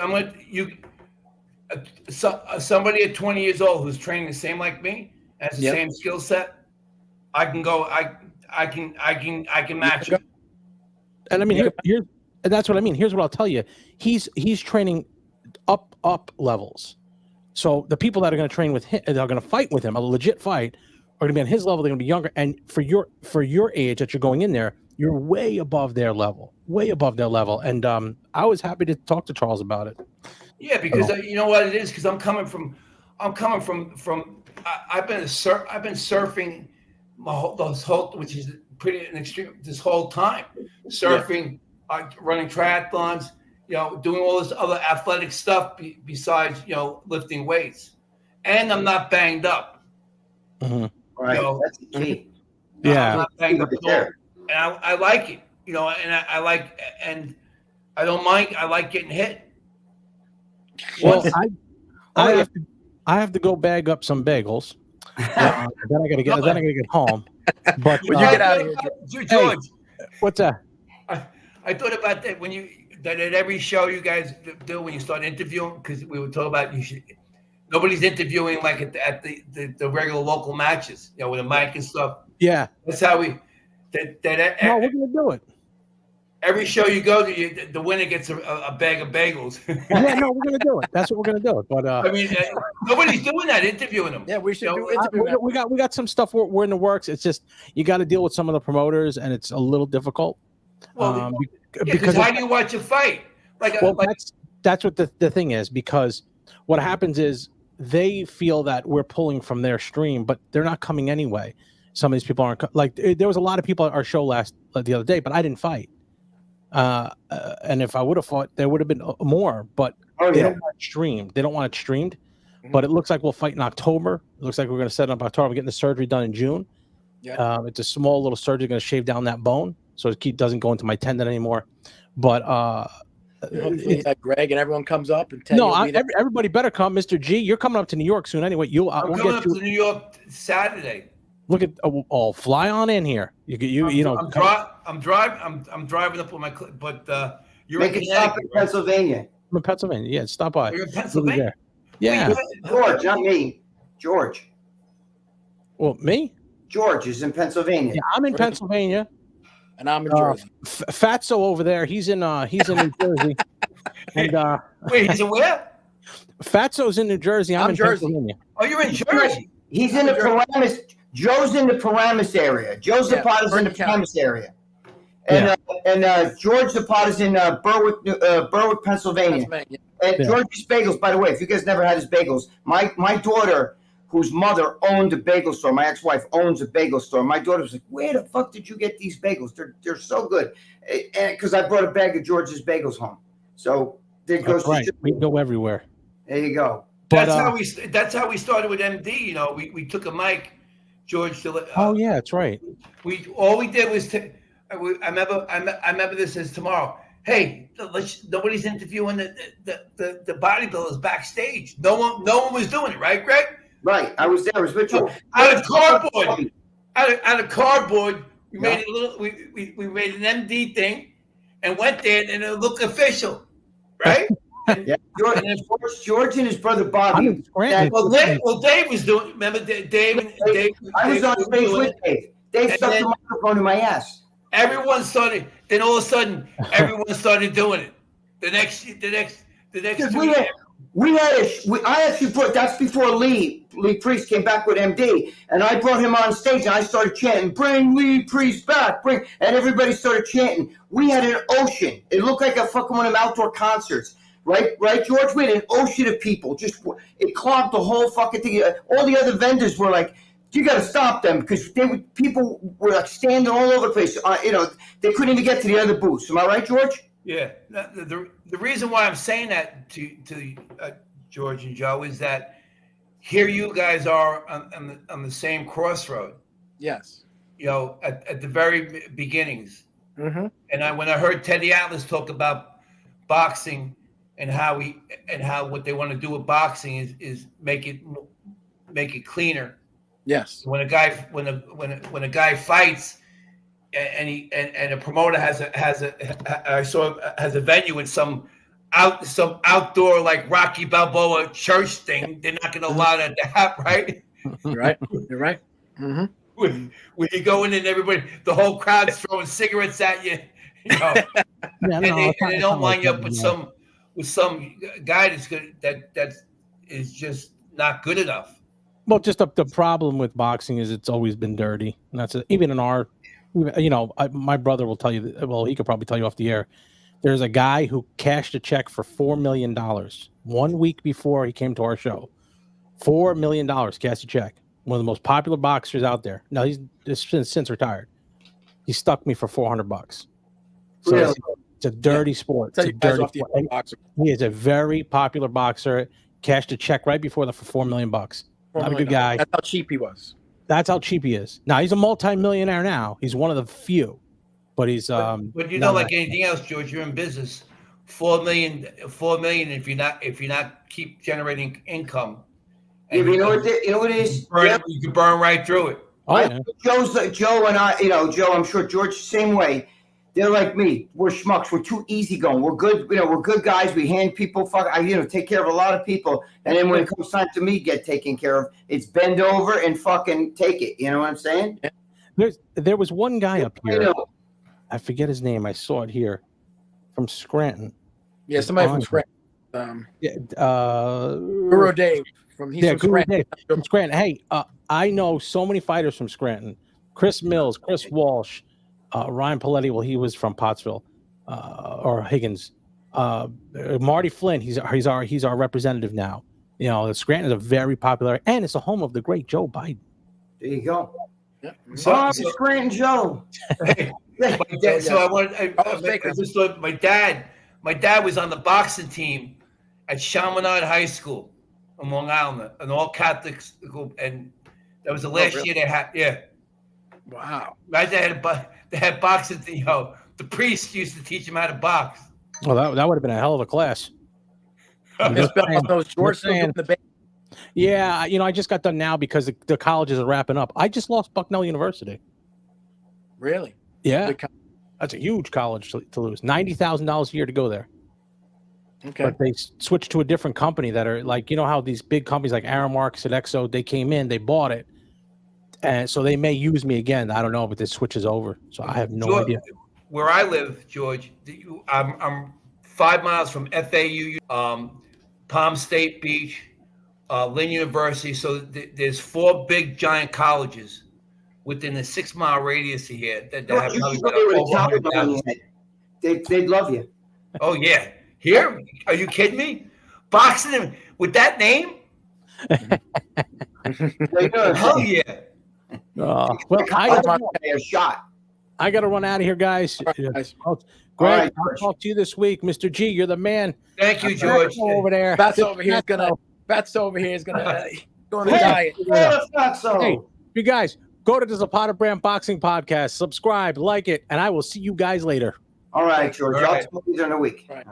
I'm going somebody at 20 years old who's training the same like me, has the same skill set. I can go. I can match it. And I mean, and that's what I mean. Here's what I'll tell you. He's training up levels. So the people that are going to train with him, that are going to fight with him, a legit fight, are going to be on his level. They're going to be younger. And for your age that you're going in there, you're way above their level. And I was happy to talk to Charles about it. Yeah, because you know what it is. Because I'm coming from. I've been surfing which is pretty an extreme this whole time. Surfing, running triathlons, doing all this other athletic stuff besides, lifting weights. And I'm not banged up. Mm-hmm. Right. That's the key. Yeah. I'm not banged up at all. And I like it, and I don't mind. I like getting hit. Well, I have to go bag up some bagels. Then I gotta get home. But when you get out of here, George, what's that? I thought about that that at every show you guys do when you start interviewing, because we were talking about nobody's interviewing like at the regular local matches, with a mic and stuff. Yeah, that's how we. No, we're gonna do it. Every show you go to, the winner gets a bag of bagels. Yeah, no, we're gonna do it. That's what we're gonna do. But I mean, nobody's doing that, interviewing them. Yeah, we should do interviewing. We got some stuff we're in the works. It's just you got to deal with some of the promoters, and it's a little difficult. Well, because how do you watch a fight? That's what the thing is, because what happens is they feel that we're pulling from their stream, but they're not coming anyway. Some of these people aren't there was a lot of people at our show the other day, but I didn't fight. And if I would have fought, there would have been more. But they don't want it streamed. They don't want it streamed. but it looks like we'll fight in October. It looks like we're going to set up October. We're getting the surgery done in June. Yeah. It's a small little surgery, going to shave down that bone so it doesn't go into my tendon anymore. But hopefully Greg and everyone comes up and tell no, everybody better come, Mr. G. You're coming up to New York soon anyway. I'm we'll coming up to New York Saturday. Look at fly on in here. I'm driving up with my but you're Make in it stop in Connecticut, right? Pennsylvania. I'm in Pennsylvania. Yeah, stop by. You're in Pennsylvania. Yeah. George, not me. George. Well, me? George is in Pennsylvania. Yeah, I'm in Pennsylvania. And I'm in Jersey. Fatso over there, he's in New Jersey. And Wait, he's in where? Fatso's in New Jersey. I'm in Jersey. Pennsylvania. Oh, you're in Jersey. He's in the Paramus. Joe's in the Paramus area. Joe Zapata's in the Bergen Paramus area. And George Zapata's in Berwick, Pennsylvania. And George's Bagels, by the way, if you guys never had his bagels, my daughter, whose mother owned a bagel store, my ex-wife owns a bagel store. My daughter was like, "Where the fuck did you get these bagels? They're so good." And because I brought a bag of George's bagels home, so there goes. That's right. We go everywhere. There you go. But, that's how we started with MD. You know, we took a mic, George. Oh yeah, that's right. All we did was I remember this as tomorrow. Hey, nobody's interviewing the bodybuilders backstage. No one was doing it, right, Greg? Right, I was there. I was with you. Out of cardboard, we made a little. We made an MD thing, and went there, and it looked official, right? Yeah, George and his brother Bobby. Well, Dave was doing. Remember, Dave. I was on stage with Dave. Dave stuck the microphone in my ass. Everyone started. Then all of a sudden, everyone started doing it. The next 2 years. I actually put, that's before Lee Priest came back with MD, and I brought him on stage and I started chanting, "Bring Lee Priest back, and everybody started chanting. We had an ocean. It looked like a fucking one of them outdoor concerts. Right, George? We had an ocean of people. It clogged the whole fucking thing. All the other vendors were like, "You got to stop them," because people were like standing all over the place. They couldn't even get to the other booths. Am I right, George? Yeah. The reason why I'm saying that to George and Joe is that here you guys are on the same crossroad. Yes. You know, at the very beginnings. Mm-hmm. And when I heard Teddy Atlas talk about boxing and how what they want to do with boxing is make it cleaner. Yes. When a guy fights and a promoter has a venue in some outdoor like Rocky Balboa church thing, they're not going to allow that to happen, right? You're right. Mm-hmm. When you go in and the whole crowd's throwing cigarettes at you, and they don't line you up with some guy that is just not good enough. Well, just the problem with boxing is it's always been dirty. And that's even in our, my brother will tell you. Well, he could probably tell you off the air. There's a guy who cashed a check for $4 million 1 week before he came to our show. $4 million cashed a check. One of the most popular boxers out there. Now he's since retired. He stuck me for $400. So Really? it's a dirty sport. It's a dirty sport. Boxer. He is a very popular boxer. Cashed a check right before that for $4 million. Not a good guy. That's how cheap he was. That's how cheap he is. Now he's a multi-millionaire now. He's one of the few, but he's But you know, like anything else, George, you're in business. $4 million. If you're not keep generating income. Yeah, but you know what it is? You can burn right through it. Oh, yeah. Joe and I, Joe, I'm sure George, same way. They're like me. We're schmucks. We're too easygoing. We're good. We're good guys. We hand people, take care of a lot of people. And then when it comes time to me get taken care of, it's bend over and fucking take it. You know what I'm saying? There was one guy up here. I forget his name. I saw it here from Scranton. Yeah, somebody from Scranton. Guru Dave from Scranton. From Scranton. Hey, I know so many fighters from Scranton. Chris Mills, Chris Walsh, Ryan Paletti. Well, he was from Pottsville or Higgins. Marty Flynn. He's our representative now. Scranton is a very popular, and it's the home of the great Joe Biden. There you go. Yeah. So Scranton Joe. So I just thought my dad was on the boxing team at Chaminade High School. on Long Island, an all Catholic school, and that was the last year they had. Yeah. Wow. Imagine they had boxing. The priest used to teach them how to box. Well, that would have been a hell of a class. Miss Bell, those shorts still doing the band. Yeah, I just got done now because the colleges are wrapping up. I just lost Bucknell University. Really? Yeah. That's a huge college to lose. $90,000 a year to go there. Okay. But they switched to a different company that are like, how these big companies like Aramark, Sodexo, they came in, they bought it. And so they may use me again. I don't know, but this switches over. So I have no idea. Where I live, George, I'm 5 miles from FAU, Palm State Beach, Lynn University. So there's 4 big giant colleges within a 6-mile radius of here that have probably over 100,000. They'd love you. Oh yeah, here? Are you kidding me? Boxing with that name? Hell yeah! Well, I got to run out of here, guys. Greg, I'll talk to you this week, Mr. G. You're the man. Thank you, George. Over there. Bats over here is gonna go on the diet. Hey, you guys, go to the Zapata Brand Boxing Podcast, subscribe, like it, and I will see you guys later. All right, George. I'll tell you in a week. Right.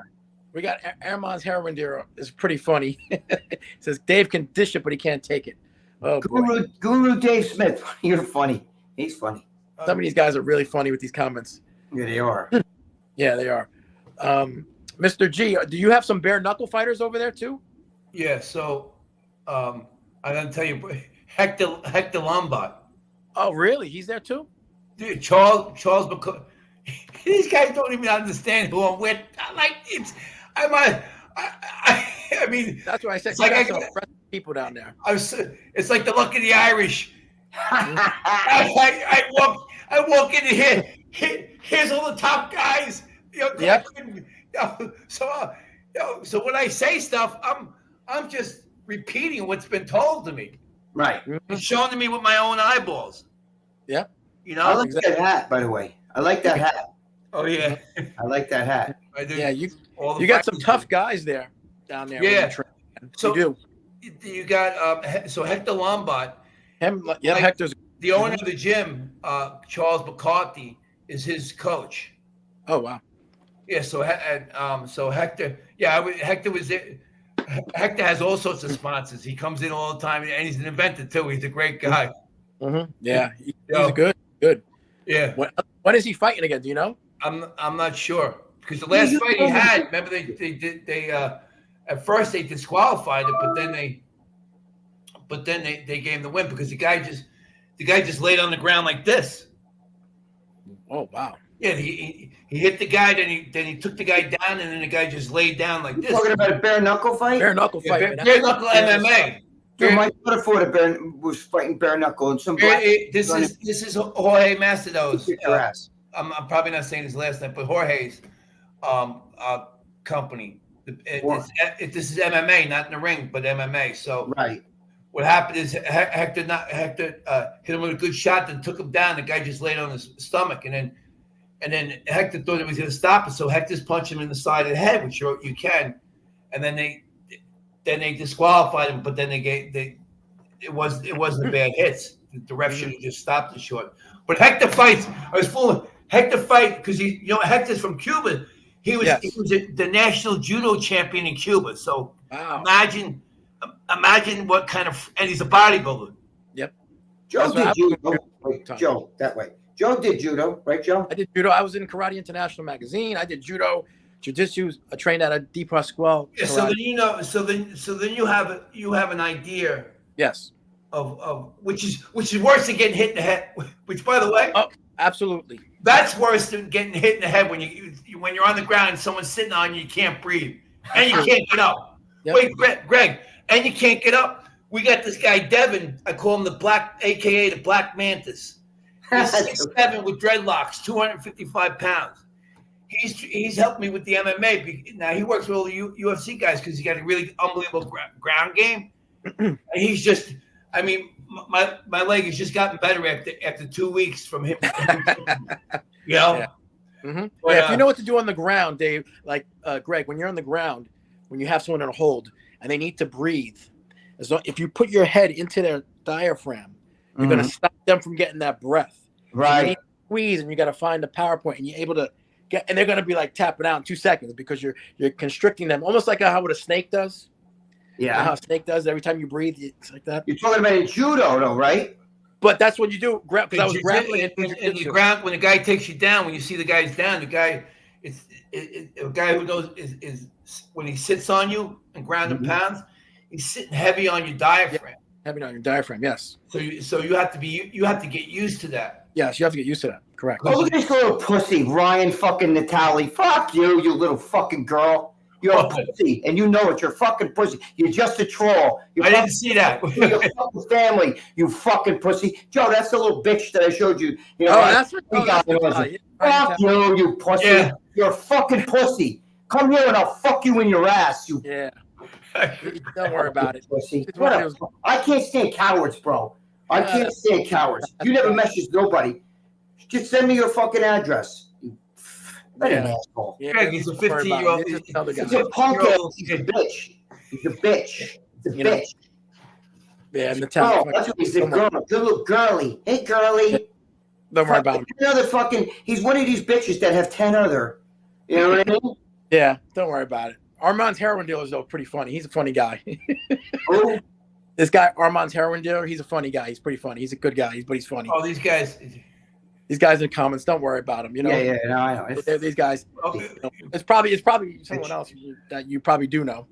We got Armand's heroin dealer. It's pretty funny. It says Dave can dish it, but he can't take it. Oh, Guru Dave Smith. You're funny. He's funny. Some of these guys are really funny with these comments. Yeah, they are. Yeah, they are. Mr. G, do you have some bare knuckle fighters over there too? Yeah. So, I'm gonna tell you, Hector Lombard. Oh, really? He's there too? Dude, Charles McCoy. These guys don't even understand who I'm with. I mean, that's what I said. It's like some people down there. It's like the luck of the Irish. I walk in here. Here's all the top guys. Yep. So when I say stuff, I'm just repeating what's been told to me. Right. It's shown to me with my own eyeballs. Yep. I like that hat, by the way. I like that hat. Oh yeah. I like that hat. I do. Yeah, you got some tough guys there down there. Yeah. So you do. You got Hector Lombard. Hector's the owner of the gym. Charles McCarthy is his coach. Oh wow. Yeah. So Hector. Yeah, Hector was there. Hector has all sorts of sponsors. He comes in all the time, and he's an inventor too. He's a great guy. Mm-hmm. Yeah, he's good. Yeah. When is he fighting again? Do you know? I'm not sure because the last fight he had, remember they at first they disqualified it, but then they gave him the win because the guy just laid on the ground like this. Oh wow. Yeah, he hit the guy, then he took the guy down, and then the guy just laid down like this. You're talking about a bare knuckle fight? Bare knuckle fight. Bare knuckle MMA. My brother was fighting bare knuckle, and some this is Jorge Macedo's. Your ass. I'm probably not saying his last name, but Jorge's company. This is MMA, not in the ring, but MMA. So right. What happened is Hector hit him with a good shot, then took him down. The guy just laid on his stomach, and then Hector thought he was going to stop it, so Hector's punched him in the side of the head, which you can, and then they disqualified him, but then it wasn't a bad hits. The ref should have just stopped it short. But Hector fights. I was fooling. Hector fight because Hector's from Cuba. He was the national judo champion in Cuba. So wow. Imagine what kind of, and he's a bodybuilder. Yep. Joe did judo. Joe, that way. Joe did judo, right, Joe? I did judo. I was in Karate International magazine. I did judo, jiu-jitsu. I trained at a D. Pasquale. Yeah, so then so then you have an idea. Yes. Of which is worse than getting hit in the head. Which, by the way, oh, absolutely, that's worse than getting hit in the head when you're on the ground and someone's sitting on you can't breathe and you can't get up. Yep. Wait, Greg, and you can't get up. We got this guy Devin. I call him AKA the Black Mantis. He's 6'7" with dreadlocks, 255 pounds. He's helped me with the MMA. Now he works with all the UFC guys because he's got a really unbelievable ground game. And he's just. I mean, my leg has just gotten better after 2 weeks from him. Yeah. Mm-hmm. But, if you know what to do on the ground, Dave, like Greg, when you're on the ground, when you have someone in a hold and they need to breathe, if you put your head into their diaphragm, you're going to stop them from getting that breath. Right. So you need to squeeze, and you got to find the power point, and you're able to get, and they're going to be like tapping out in 2 seconds because you're constricting them, almost like how what a snake does. Yeah. You know how a snake does every time you breathe, it's like that. You're talking about in judo, though, right? But that's what you do. Because I was grappling in the ground when the guy takes you down. When you see the guy's down, the guy is a guy who knows is when he sits on you and ground and pounds, he's sitting heavy on your diaphragm. Heavy on your diaphragm, yes. So you have to get used to that. Yes, you have to get used to that. Correct. Oh, look at this little pussy, Ryan fucking Natalie. Fuck you, you little fucking girl. You're a pussy, and you know it. You're a fucking pussy. You're just a troll. I didn't see that. Your fucking family, you fucking pussy. Joe, that's the little bitch that I showed you. You know, that's what. Fuck you, you pussy. Yeah. You're a fucking pussy. Come here and I'll fuck you in your ass. You. Yeah. Don't worry about it. Pussy. I can't stand cowards, bro. I can't stand cowards. You never message nobody. Just send me your fucking address. What an asshole. Yeah, Greg, he's a 15-year-old. He's a punk ass. He's a bitch. He's a bitch. He's a bitch. Yeah, and Oh, that's what he's a girl. Good little girly. Hey, girly. Don't worry about him. Another fucking. He's one of these bitches that have 10 other. You know what I mean? Yeah, don't worry about it. Armand's heroin dealer is though pretty funny. He's a funny guy. Who? This guy, Armand's heroin dealer, he's a funny guy. He's pretty funny. He's a good guy, but he's funny. Oh, these guys. These guys in the comments, don't worry about them. You know. Yeah, no, I know. These guys. Okay. You know, it's probably someone else that you probably do know.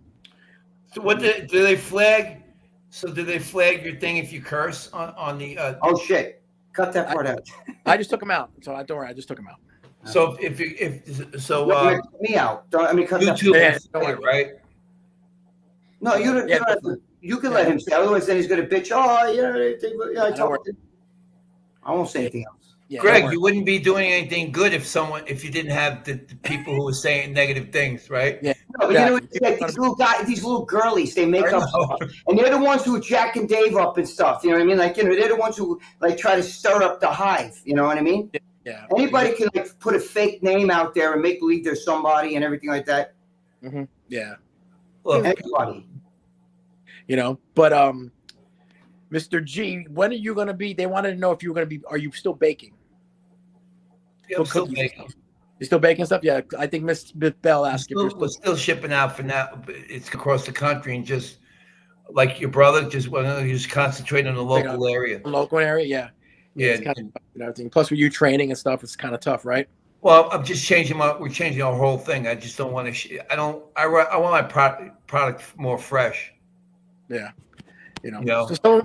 So what do they flag? So do they flag your thing if you curse on the? Oh shit! Cut that part out. I just took him out, so don't worry. I just took him out. So if me out. Don't, I mean, cut YouTube, that. right? No, you don't. You can let him say. Otherwise, then he's gonna bitch. Oh, yeah. I won't say anything else. Yeah, Greg, you wouldn't be doing anything good if you didn't have the people who were saying negative things, right? Yeah. No, but you know, it's like these little guys, these little girlies, they make up stuff, and they're the ones who jack and Dave up and stuff. You know what I mean? Like, you know, they're the ones who like try to stir up the hive. You know what I mean? Yeah. Anybody can like put a fake name out there and make believe there's somebody and everything like that. Mm-hmm. Yeah. Look, anybody. You know, but Mr. G, when are you going to be? They wanted to know if you were going to be. Are you still baking? Yeah, I'm still baking. You're still baking stuff? Yeah, I think Miss Bell asked if we're still shipping out for now. It's across the country and just like your brother, just concentrate on the local area. Local area, yeah. Yeah. It's kind of, everything. Plus, with you training and stuff, it's kind of tough, right? Well, I'm just changing we're changing our whole thing. I just don't want to. I want my product more fresh. Yeah. You know. So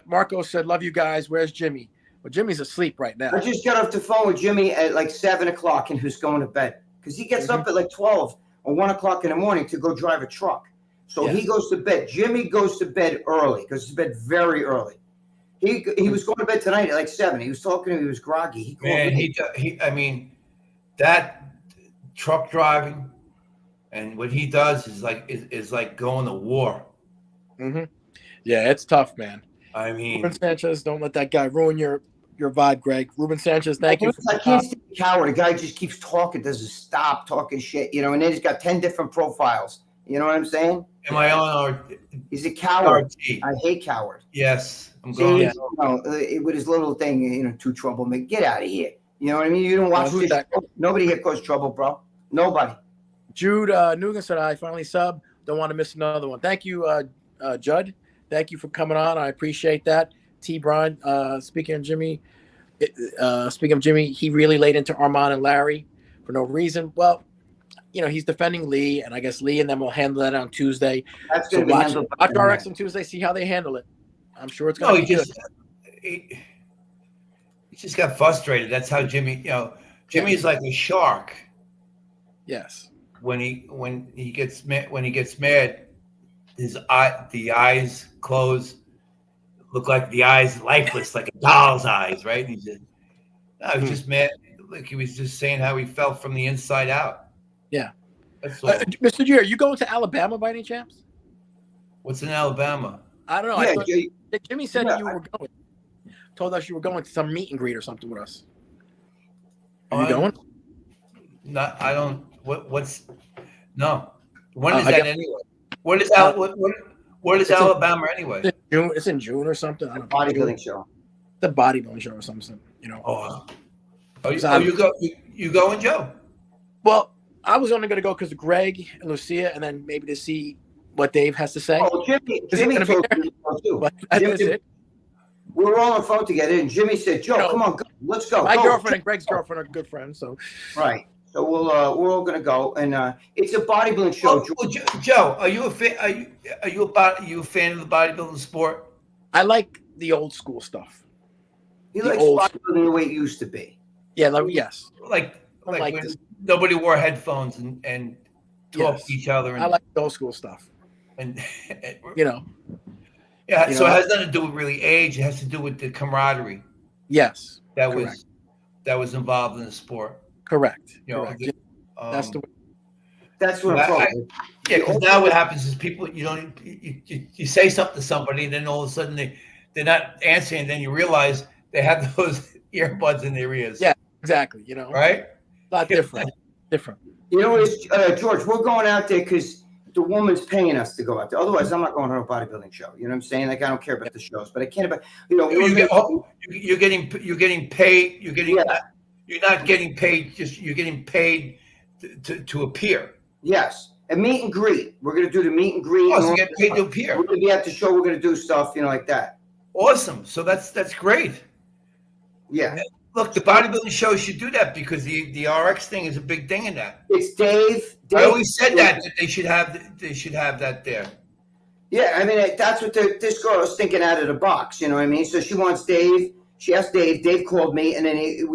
Marco said, "Love you guys. Where's Jimmy?" Well, Jimmy's asleep right now. I just got off the phone with Jimmy at like 7 o'clock and who's going to bed because he gets up at like 12 or 1 o'clock in the morning to go drive a truck. So he goes to bed. Jimmy goes to bed early because he's bed very early. He was going to bed tonight at like 7. He was talking to me. He was groggy. I mean, that truck driving and what he does is like going to war. Mm-hmm. Yeah, it's tough, man. I mean, Ruben Sanchez, don't let that guy ruin your vibe, Greg. Ruben Sanchez, thank you. I can't stand the coward. The guy just keeps talking, doesn't stop talking shit, you know, and then he's got 10 different profiles. You know what I'm saying? Am I on our? He's a coward. RT. I hate coward. Yes, I'm going. You know, with his little thing, you know, too trouble. Get out of here. You know what I mean? You don't watch this. Nobody here caused trouble, bro. Nobody. Jude Nugan said, I finally sub. Don't want to miss another one. Thank you, Judd. Thank you for coming on. I appreciate that. T. Brian, speaking of Jimmy, he really laid into Armand and Larry for no reason. Well, you know, he's defending Lee, and I guess Lee and them will handle that on Tuesday. That's going to be handled. Watch RX on Tuesday, see how they handle it. I'm sure it's going to be good. He just got frustrated. That's how Jimmy's like a shark. Yes. When he gets mad, the eyes close, look like the eyes lifeless, like a doll's eyes, right? And he was just mad. Like he was just saying how he felt from the inside out. Yeah. That's all. Mr. G, are you going to Alabama by any chance? What's in Alabama? I don't know. Yeah, I thought, Jimmy said you were going. Told us you were going to some meet and greet or something with us. Are you going? No, I don't. What's no? When is that anyway? What What is Alabama anyway? It's in June or something. I don't know. Bodybuilding show. The bodybuilding show or something. You know. You going, Joe? Well, I was only going to go because of Greg and Lucia, and then maybe to see what Dave has to say. Oh, Jimmy gonna be told there? me too. But that's it. We were all on the phone together, and Jimmy said, "Joe, come on, let's go." My girlfriend and Greg's girlfriend are good friends, so right. So we're all gonna go, and it's a bodybuilding show. Joe, are you a fan? Are you a fan of the bodybuilding sport? I like the old school stuff. He likes bodybuilding the way it used to be. Yeah, yes. Like when this. Nobody wore headphones and talked to each other. And, I like the old school stuff. And you know. Yeah, so it has nothing to do with really age. It has to do with the camaraderie. Yes. That was involved in the sport. Correct. You know, correct. That's the way. That's what I'm talking. Yeah, because now what happens is people, you say something to somebody, and then all of a sudden they're not answering, and then you realize they have those earbuds in their ears. Yeah, exactly. You know, right? A lot different. You know, George, we're going out there because the woman's paying us to go out there. Otherwise, I'm not going to a bodybuilding show. You know what I'm saying? Like, I don't care about the shows, but I can't about you're getting paid. You're not getting paid. You're getting paid to appear. Yes, a meet and greet. We're going to do the meet and greet. Oh, so you get paid to appear. We're going to be at the show. We're going to do stuff, like that. Awesome. So that's great. Yeah. Look, the bodybuilding show should do that because the RX thing is a big thing in that. It's Dave. I always said that they should have that there. Yeah, I mean that's what this girl is thinking out of the box. You know what I mean? So she wants Dave. She asked Dave. Dave called me, and then you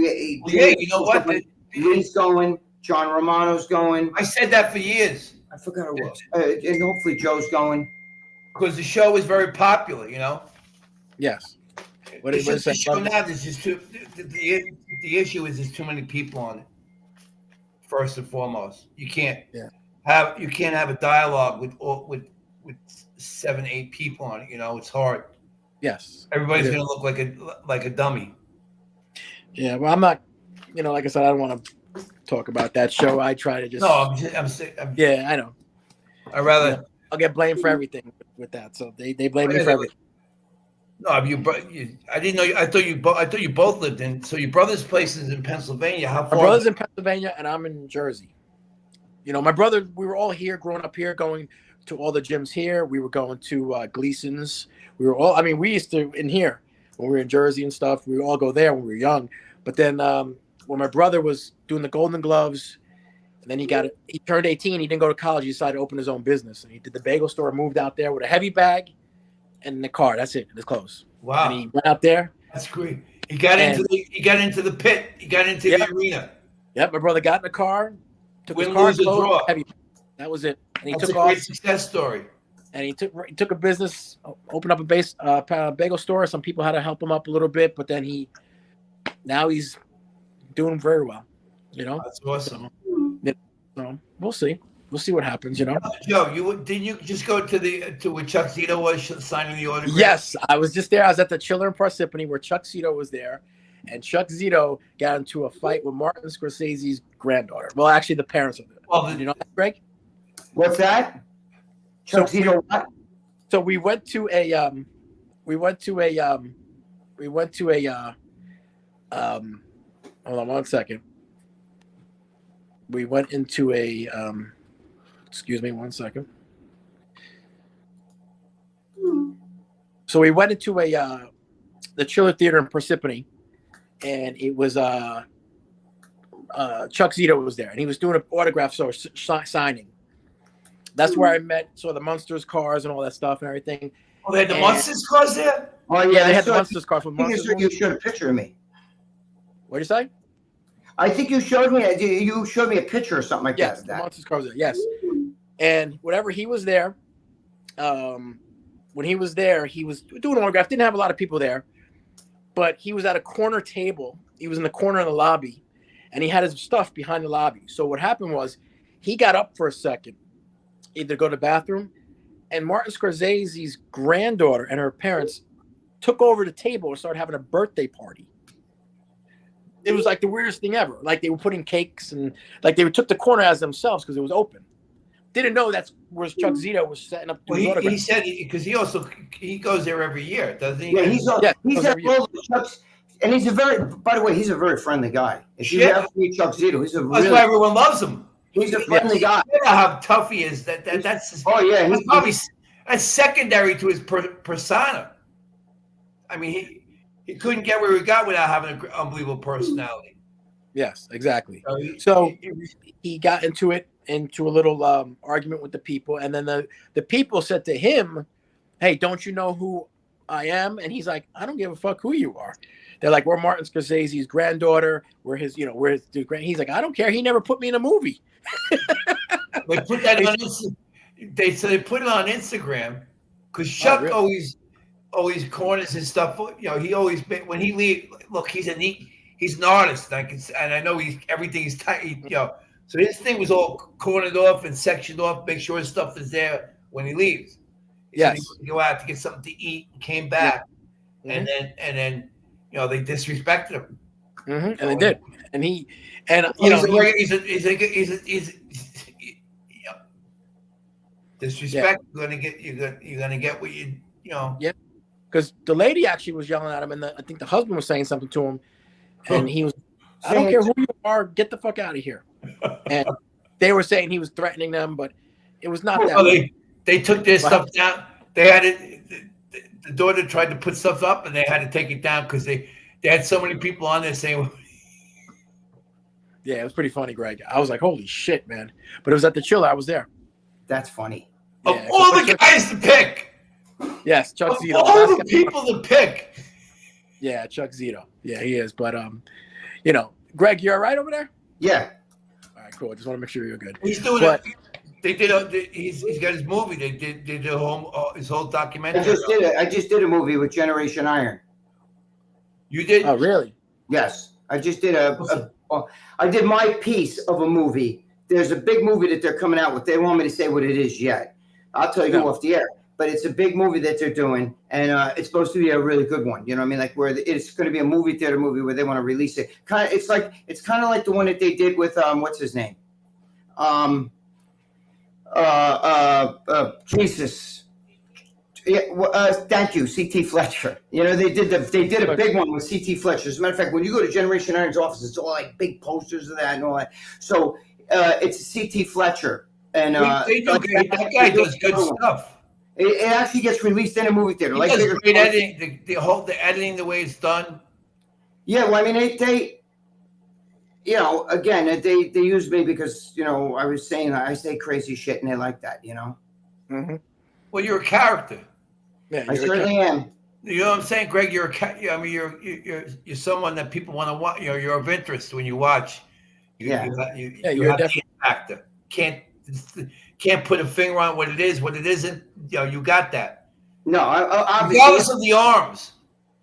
know what? Lee's going. John Romano's going. I said that for years. I forgot who else. And hopefully Joe's going. Because the show is very popular, Yes. The show now, there's just the issue is there's too many people on it. First and foremost, you can't have a dialogue with 7-8 people on it. It's hard. Yes. Everybody's gonna look like a dummy. Yeah. Well, I'm not. Like I said, I don't want to talk about that show. I try to just. No, yeah, I know. I rather. I'll get blamed for everything with that. So they blame me for everything. No, I didn't know. I thought you both lived in. So your brother's place is in Pennsylvania. How far? My brother's in Pennsylvania, and I'm in Jersey. My brother. We were all here, growing up here, going to all the gyms here. We were going to Gleason's. We were all. I mean, we used to in here when we were in Jersey and stuff. We would all go there when we were young. But then when my brother was doing the Golden Gloves, and then he turned 18. He didn't go to college. He decided to open his own business, and he did the bagel store. Moved out there with a heavy bag. And the car, that's it. It's close. Wow. And he went out there. That's great. He got into the pit. He got into the arena. Yep, my brother got in the car, took his car clothes, heavy. That was it. And he That's took a great success story. And he took a business, opened up a bagel store. Some people had to help him up a little bit, but then now he's doing very well. That's awesome. So we'll see. We'll see what happens, Joe, didn't you just go to where Chuck Zito was signing the autograph? Yes, I was just there. I was at the Chiller in Parsippany where Chuck Zito was there, and Chuck Zito got into a fight with Martin Scorsese's granddaughter. Well, actually, the parents of it. Well, did you know that, Greg? What's that? Chuck Zito. What? So we went to a hold on one second. We went into a excuse me one second. So we went into the Chiller Theater in Parsippany, and it was Chuck Zito was there, and he was doing an autograph signing. That's where I saw the Munsters cars and all that stuff and everything. Oh, they had the Munsters cars there? Oh yeah, they had the Munsters cars from Munsters. You showed a picture of me. What did you say? I think you showed me a picture or something like that. Yes, the Munsters cars there. Yes. And whenever he was there, when he was there, he was doing an autograph. Didn't have a lot of people there, but he was at a corner table. He was in the corner of the lobby, and he had his stuff behind the lobby. So what happened was he got up for a second, either go to the bathroom, and Martin Scorsese's granddaughter and her parents took over the table and started having a birthday party. It was like the weirdest thing ever. Like they were putting cakes and like they took the corner as themselves because it was open. didn't know that's where Chuck Zito was setting up. Well, he said because he goes there every year, doesn't he? Yeah, he's at all the Chuck's, and he's a very friendly guy. If you ever meet Chuck Zito, That's why everyone loves him. He's a friendly guy. You know how tough he is. That's that's secondary to his persona. I mean, he couldn't get where he got without having an unbelievable personality. Yes, exactly. So he got into a little argument with the people, and then the people said to him, "Hey, don't you know who I am?" And he's like, "I don't give a fuck who you are." They're like, "We're Martin Scorsese's granddaughter. We're his He's like, "I don't care. He never put me in a movie." They put that on. They put it on Instagram because Chuck always corners his stuff. You know, he always when he leaves. Look, he's an artist. And I know everything's tight. You know, so his thing was all cornered off and sectioned off. Make sure his stuff is there when he leaves. Yes, so he go out to get something to eat and came back, and then you know they disrespected him, and they did, and he's disrespect. You're gonna get what you know. Yeah, because the lady actually was yelling at him, and I think the husband was saying something to him, and he was, "I don't care who you are, get the fuck out of here." And they were saying he was threatening them, but it was not that. They took their stuff down. They had it. The daughter tried to put stuff up, and they had to take it down because they had so many people on there saying. Yeah, it was pretty funny, Greg. I was like, "Holy shit, man!" But it was at the Chiller. I was there. That's funny. Of all the guys to pick. Yes, Chuck Zito. All the people to pick. Yeah, Chuck Zito. Yeah, he is. But you know, Greg, you all right over there? Yeah. All right, cool. I just want to make sure you're good. He's doing it. They did. He's got his movie. They did his whole documentary. I just did a movie with Generation Iron. You did? Oh, really? Yes, I just did I did my piece of a movie. There's a big movie that they're coming out with. They don't want me to say what it is yet. I'll tell you off the air. But it's a big movie that they're doing, and it's supposed to be a really good one. You know what I mean? Like where it's going to be a movie theater movie where they want to release it. It's kind of like the one that they did with what's his name? Jesus. Yeah, thank you, C.T. Fletcher. You know they did a big one with C.T. Fletcher. As a matter of fact, when you go to Generation Iron's office, it's all like big posters of that and all that. So it's C.T. Fletcher, and that guy does good stuff. It actually gets released in a movie theater. He does great editing. The editing, the way it's done. Yeah, well, I mean, they you know, again, they use me because you know I was saying I say crazy shit and they like that, you know. Mm-hmm. Well, you're a character. Yeah, I certainly am. You know what I'm saying, Greg? You're you're someone that people want to watch. You know, you're of interest when you watch. You're definitely an actor. Can't put a finger on what it is, what it isn't. You know, you got that. No, regardless of the arms.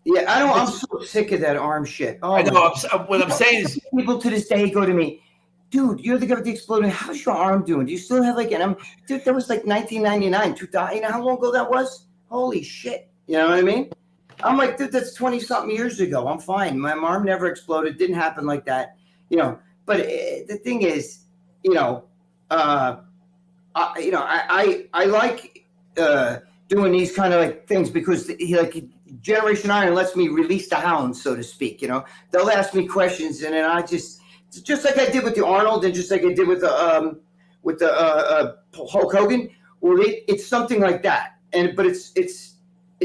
Yeah, I'm so sick of that arm shit. Oh, I know. What I'm saying is, people to this day go to me, dude, you're the guy with the exploding. How's your arm doing? Do you still have dude, that was like 1999, 2000. You know how long ago that was? Holy shit. You know what I mean? I'm like, dude, that's 20 something years ago. I'm fine. My arm never exploded. Didn't happen like that. You know, but the thing is, you know, I like doing these kind of like things because Generation Iron lets me release the hounds, so to speak. You know, they'll ask me questions, and then I just like I did with the Arnold, and just like I did with the Hulk Hogan. Well, it's something like that, but it's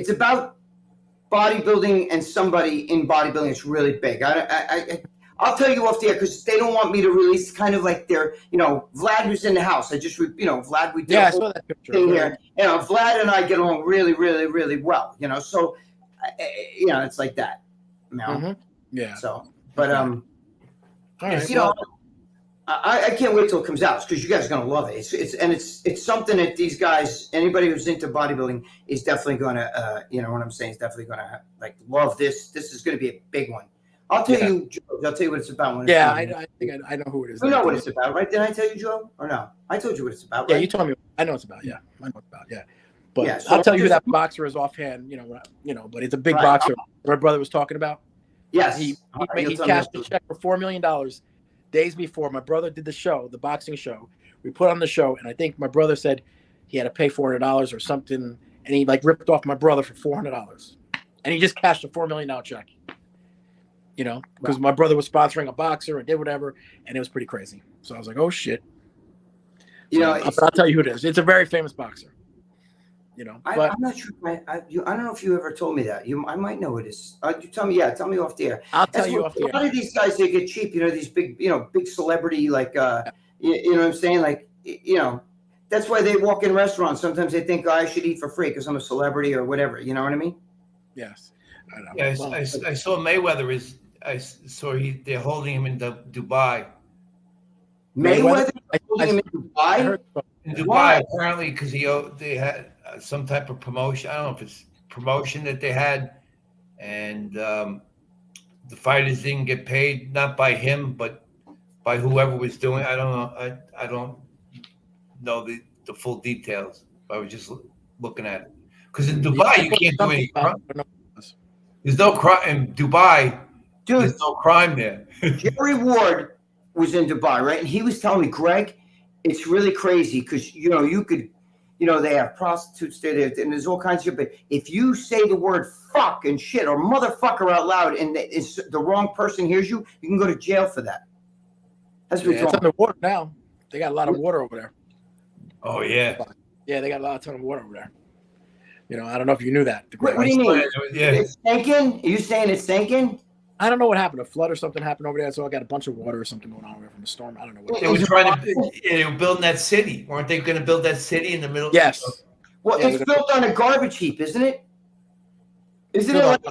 about bodybuilding and somebody in bodybuilding is really big. I'll tell you off the air because they don't want me to release kind of like their, you know, Vlad was in the house. I just, you know, Vlad, we did I saw that picture thing here. You know, Vlad and I get along really, really, really well, you know, so, you know, it's like that, you know? Mm-hmm. Yeah. So, but, all right, you know, I can't wait till it comes out because you guys are going to love it. It's something that these guys, anybody who's into bodybuilding is definitely going to, you know what I'm saying, is definitely going to like love this. This is going to be a big one. I'll tell you, Joe. I'll tell you what it's about. I think I know who it is. You know what it's about, right? Did I tell you, Joe? Or no? I told you what it's about, right? Yeah, you told me. I know it's about. Yeah, I know it's about. Yeah, but yeah, so I'll tell you who that boxer is offhand. You know, but it's a big boxer. My brother was talking about. Yes, he cashed a check for $4 million days before my brother did the boxing show. We put on the show, and I think my brother said he had to pay $400 or something, and he like ripped off my brother for $400, and he just cashed a $4 million check. You know, because my brother was sponsoring a boxer and did whatever, and it was pretty crazy. So I was like, oh shit. You know, but I'll tell you who it is. It's a very famous boxer. You know, but I'm not sure. I don't know if you ever told me that. I might know who it is. You tell me. Yeah, tell me off the air. I'll tell you off the air. A lot of these guys, they get cheap. You know, these big, big celebrity, like, you know what I'm saying? Like, that's why they walk in restaurants. Sometimes they think, I should eat for free because I'm a celebrity or whatever. You know what I mean? Yes. I know. Yeah, Well, I saw Mayweather they're holding him in Dubai. Mayweather holding him in Dubai? In Dubai, apparently, because they had some type of promotion. I don't know if it's promotion that they had, and the fighters didn't get paid, not by him, but by whoever was doing. I don't know. I don't know the full details. I was just looking at it because in Dubai you can't do any crime. There's no crime in Dubai. Dude, there's no crime there. Jerry Ward was in Dubai, right? And he was telling me, Greg, it's really crazy because, you could, they have prostitutes there and there's all kinds of shit. But if you say the word fuck and shit or motherfucker out loud and the wrong person hears you, you can go to jail for that. That's what it's underwater now. They got a lot of water over there. Oh, yeah. Yeah, they got a ton of water over there. I don't know if you knew that. What do you mean? Yeah. It's sinking? Are you saying it's sinking? I don't know what happened. A flood or something happened over there, so I got a bunch of water or something going on over there from a storm. I don't know what. They were building that city. Weren't they going to build that city in the middle? Yes. Well, it's built on a garbage heap, isn't it? Isn't it like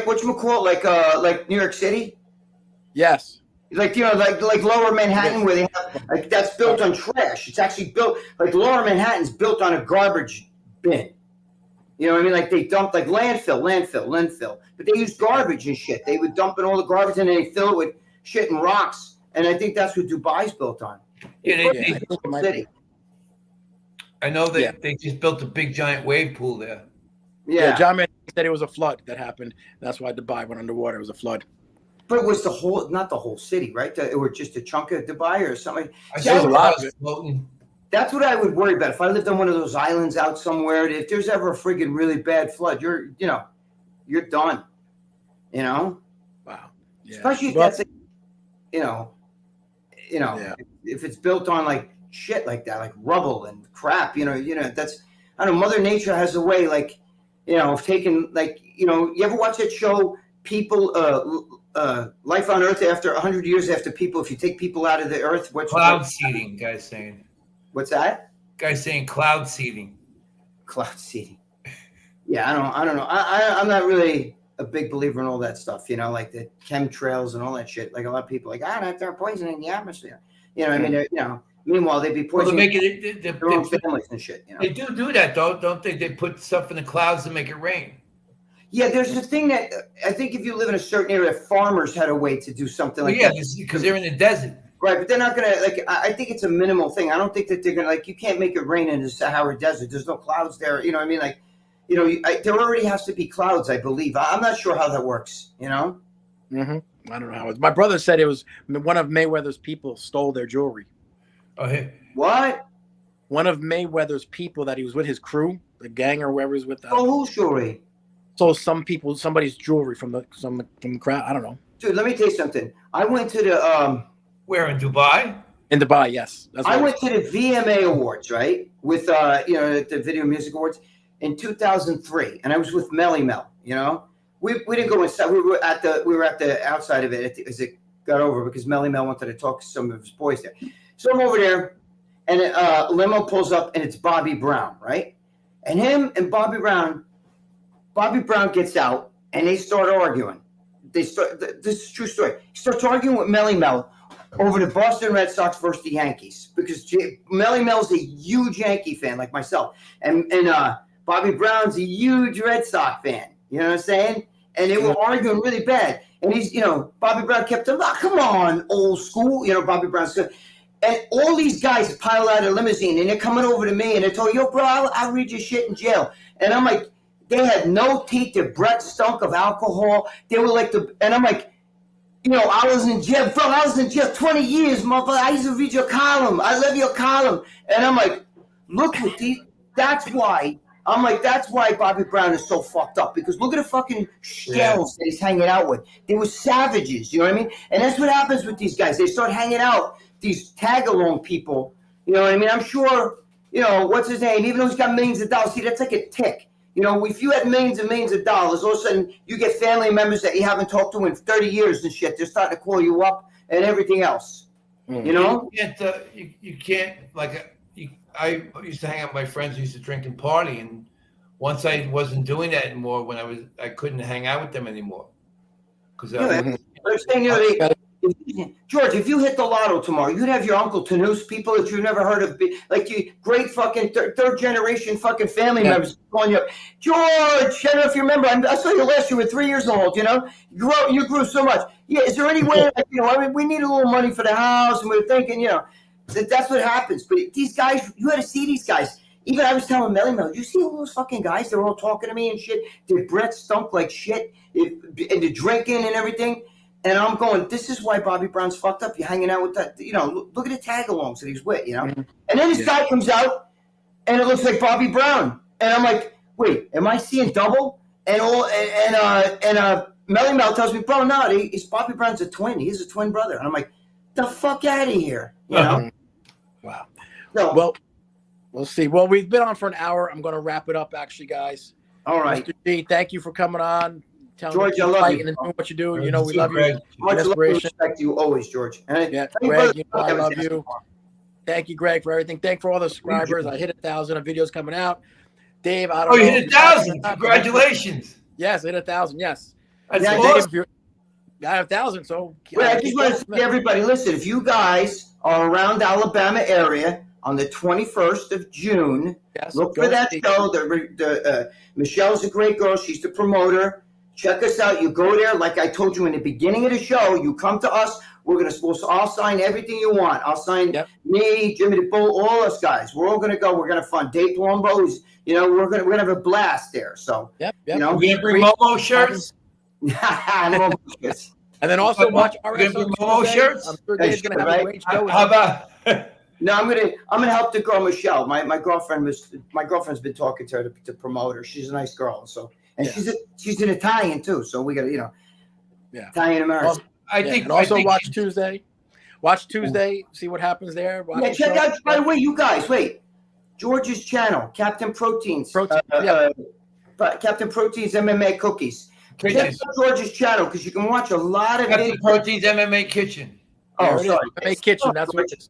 whatchamacallit, like New York City? Yes. Like like Lower Manhattan, where they have that's built on trash. It's actually built like Lower Manhattan's built on a garbage bin. You know what I mean? Like they dumped like landfill. But they use garbage and shit. They would dump in all the garbage and they fill it with shit and rocks. And I think that's what Dubai's built on. Yeah, city. I know they just built a big giant wave pool there. Yeah, John Mann said it was a flood that happened. That's why Dubai went underwater. It was a flood. But it was not the whole city, right? It was just a chunk of Dubai or something. There's a lot of it. That's what I would worry about. If I lived on one of those islands out somewhere, if there's ever a friggin' really bad flood, you're done. Wow. Yeah. Especially if that's, if it's built on like shit like that, like rubble and crap, that's, I don't know, Mother Nature has a way, like, of taking, like, you ever watch that show, People, Life on Earth after 100 years after people, if you take people out of the earth, what's cloud seeding, guys saying. What's that? Guy saying cloud seeding. Cloud seeding. Yeah, I don't know. I'm not really a big believer in all that stuff, like the chemtrails and all that shit. Like a lot of people they're poisoning the atmosphere. I mean, meanwhile they'd be poisoning their own families and shit. They do that though, don't they? They put stuff in the clouds to make it rain. Yeah, there's a thing that I think if you live in a certain area, farmers had a way to do something like that. Yeah, because they're in the desert. Right, but they're not going to, I think it's a minimal thing. I don't think that they're going to, you can't make it rain in the Sahara Desert. There's no clouds there. You know what I mean? Like, there already has to be clouds, I believe. I'm not sure how that works, Mm-hmm. I don't know how my brother said it was one of Mayweather's people stole their jewelry. Oh, hey. What? One of Mayweather's people that he was with, his crew, the gang or whoever was with that. Oh, whose jewelry? So somebody's jewelry from the crowd. I don't know. Dude, let me tell you something. I went to the where, in Dubai? In Dubai, yes. I went to the VMA Awards, right? With the Video Music Awards in 2003, and I was with Melly Mel. We didn't go inside. We were at the outside of it as it got over because Melly Mel wanted to talk to some of his boys there. So I'm over there, and a limo pulls up, and it's Bobby Brown, right? And him and Bobby Brown gets out, and they start arguing. This is a true story. He starts arguing with Melly Mel over the Boston Red Sox versus the Yankees because Melly Mel's a huge Yankee fan like myself, and Bobby Brown's a huge Red Sox fan. You know what I'm saying? And they were arguing really bad. And he's, Bobby Brown kept him, come on, old school. Bobby Brown's good. And all these guys pile out of a limousine, and they're coming over to me, and they're telling, yo, bro, I'll read your shit in jail. And I'm like, they had no teeth. Their breath stunk of alcohol. They were like and I'm like, you know, I was in jail, bro. I was in jail 20 years, motherfucker. I used to read your column. I love your column. And I'm like, look what these, that's why. I'm like, that's why Bobby Brown is so fucked up. Because look at the fucking shells that he's hanging out with. They were savages, you know what I mean? And that's what happens with these guys. They start hanging out, these tag-along people. You know what I mean? I'm sure, you know, what's his name? Even though he's got millions of dollars, see, that's like a tick. You know, if you had millions and millions of dollars, all of a sudden you get family members that you haven't talked to in 30 years and shit. They're starting to call you up and everything else. You know? You can't, like, I used to hang out with my friends who used to drink and party, and once I wasn't doing that anymore, when I couldn't hang out with them anymore. Because I'm saying, you know, George, if you hit the lotto tomorrow, you'd have your Uncle Tanus, people that you've never heard of, like you, great fucking third generation fucking family members calling you up. George, I don't know if you remember, I saw you last year, you were 3 years old, you know? You grew so much. Yeah, is there any way, like, you know, I mean, we need a little money for the house, and we were thinking, you know, that's what happens. But these guys, you had to see these guys. Even I was telling Melly Mel, you see all those fucking guys? They're all talking to me and shit. Their breath stunk like shit, and they're drinking and everything. And I'm going, this is why Bobby Brown's fucked up. You're hanging out with that, you know, look at the tag-alongs that he's with, you know? And then this guy comes out, and it looks like Bobby Brown. And I'm like, wait, am I seeing double? And Melly Mel tells me, bro, no, Bobby Brown's a twin. He's a twin brother. And I'm like, the fuck out of here, you know? Wow. So, well, we'll see. Well, we've been on for an hour. I'm going to wrap it up, actually, guys. all right. Mr. G, thank you for coming on. George, I love you. And doing what you do. You know, we love Greg. you. Much love and Inspiration. respect to you always, George. And Yeah, you, Greg, brother, you know I was love asking you. for. Thank you, Greg, for everything. Thank you for all the subscribers. I hit 1,000 of videos coming out. Dave, I don't know. you hit 1,000. Congratulations. Yes, I hit 1,000. Yes. That's Yeah, awesome. Dave, I have 1,000. So Wait, I just want to say, everybody, listen, if you guys are around Alabama area on the 21st of June, look for that show. Michelle's a great girl. She's the promoter. Check us out. You go there. Like I told you in the beginning of the show, you come to us. I'll sign everything you want. I'll sign me, Jimmy the Bull, all us guys. We're all going to go. We're going to fund Dave Palumbo. Who's, you know, we're going to have a blast there. So, you know, We're going to bring Momo shirts. And then also watch our Momo shirts. I'm sure Dave's going to have a great show. How about? No, I'm gonna help the girl Michelle. My girlfriend's been talking to her to promote her. She's a nice girl. So she's an Italian too. So we got, you know, Italian American. Well, I think watch Tuesday. Watch Tuesday. See what happens there. Watch check out. By the way, you guys, wait. George's channel, Captain Proteins. Captain Proteins MMA Cookies. Check out George's channel because you can watch a lot of Captain Proteins MMA Kitchen. Oh, sorry, MMA Kitchen. That's what it is.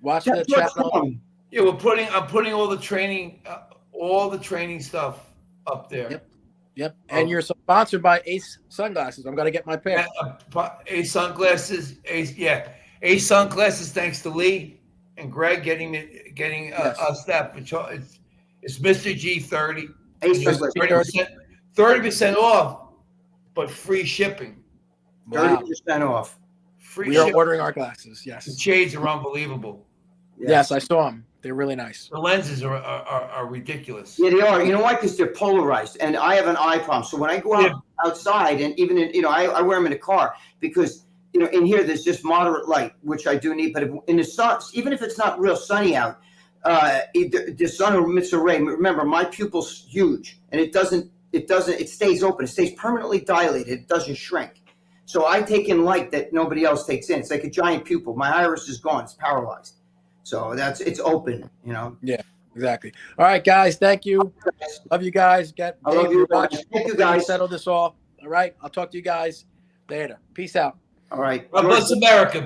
Watch that channel. Yeah, I'm putting all the training stuff up there. Yep. And you're sponsored by Ace Sunglasses. I'm gonna get my pair. Ace Sunglasses. Ace Sunglasses. Thanks to Lee and Greg getting us that. It's Mr. G 30. 30% off, but free shipping. 30% off. We are ordering our glasses. Yes. The shades are unbelievable. Yes, I saw them. They're really nice. The lenses are ridiculous. Yeah, they are. You know why? Because they're polarized, and I have an eye problem. So when I go outside, and even I wear them in the car because in here there's just moderate light, which I do need. But in the sun, even if it's not real sunny out, the sun emits a ray. Remember, my pupil's huge, and it stays open. It stays permanently dilated. It doesn't shrink. So I take in light that nobody else takes in. It's like a giant pupil. My iris is gone. It's paralyzed. So it's open, Yeah, exactly. All right, guys. Thank you. Love you guys. I love you. Thank you, guys. Settle this off. All right. I'll talk to you guys later. Peace out. All right. God bless America, baby.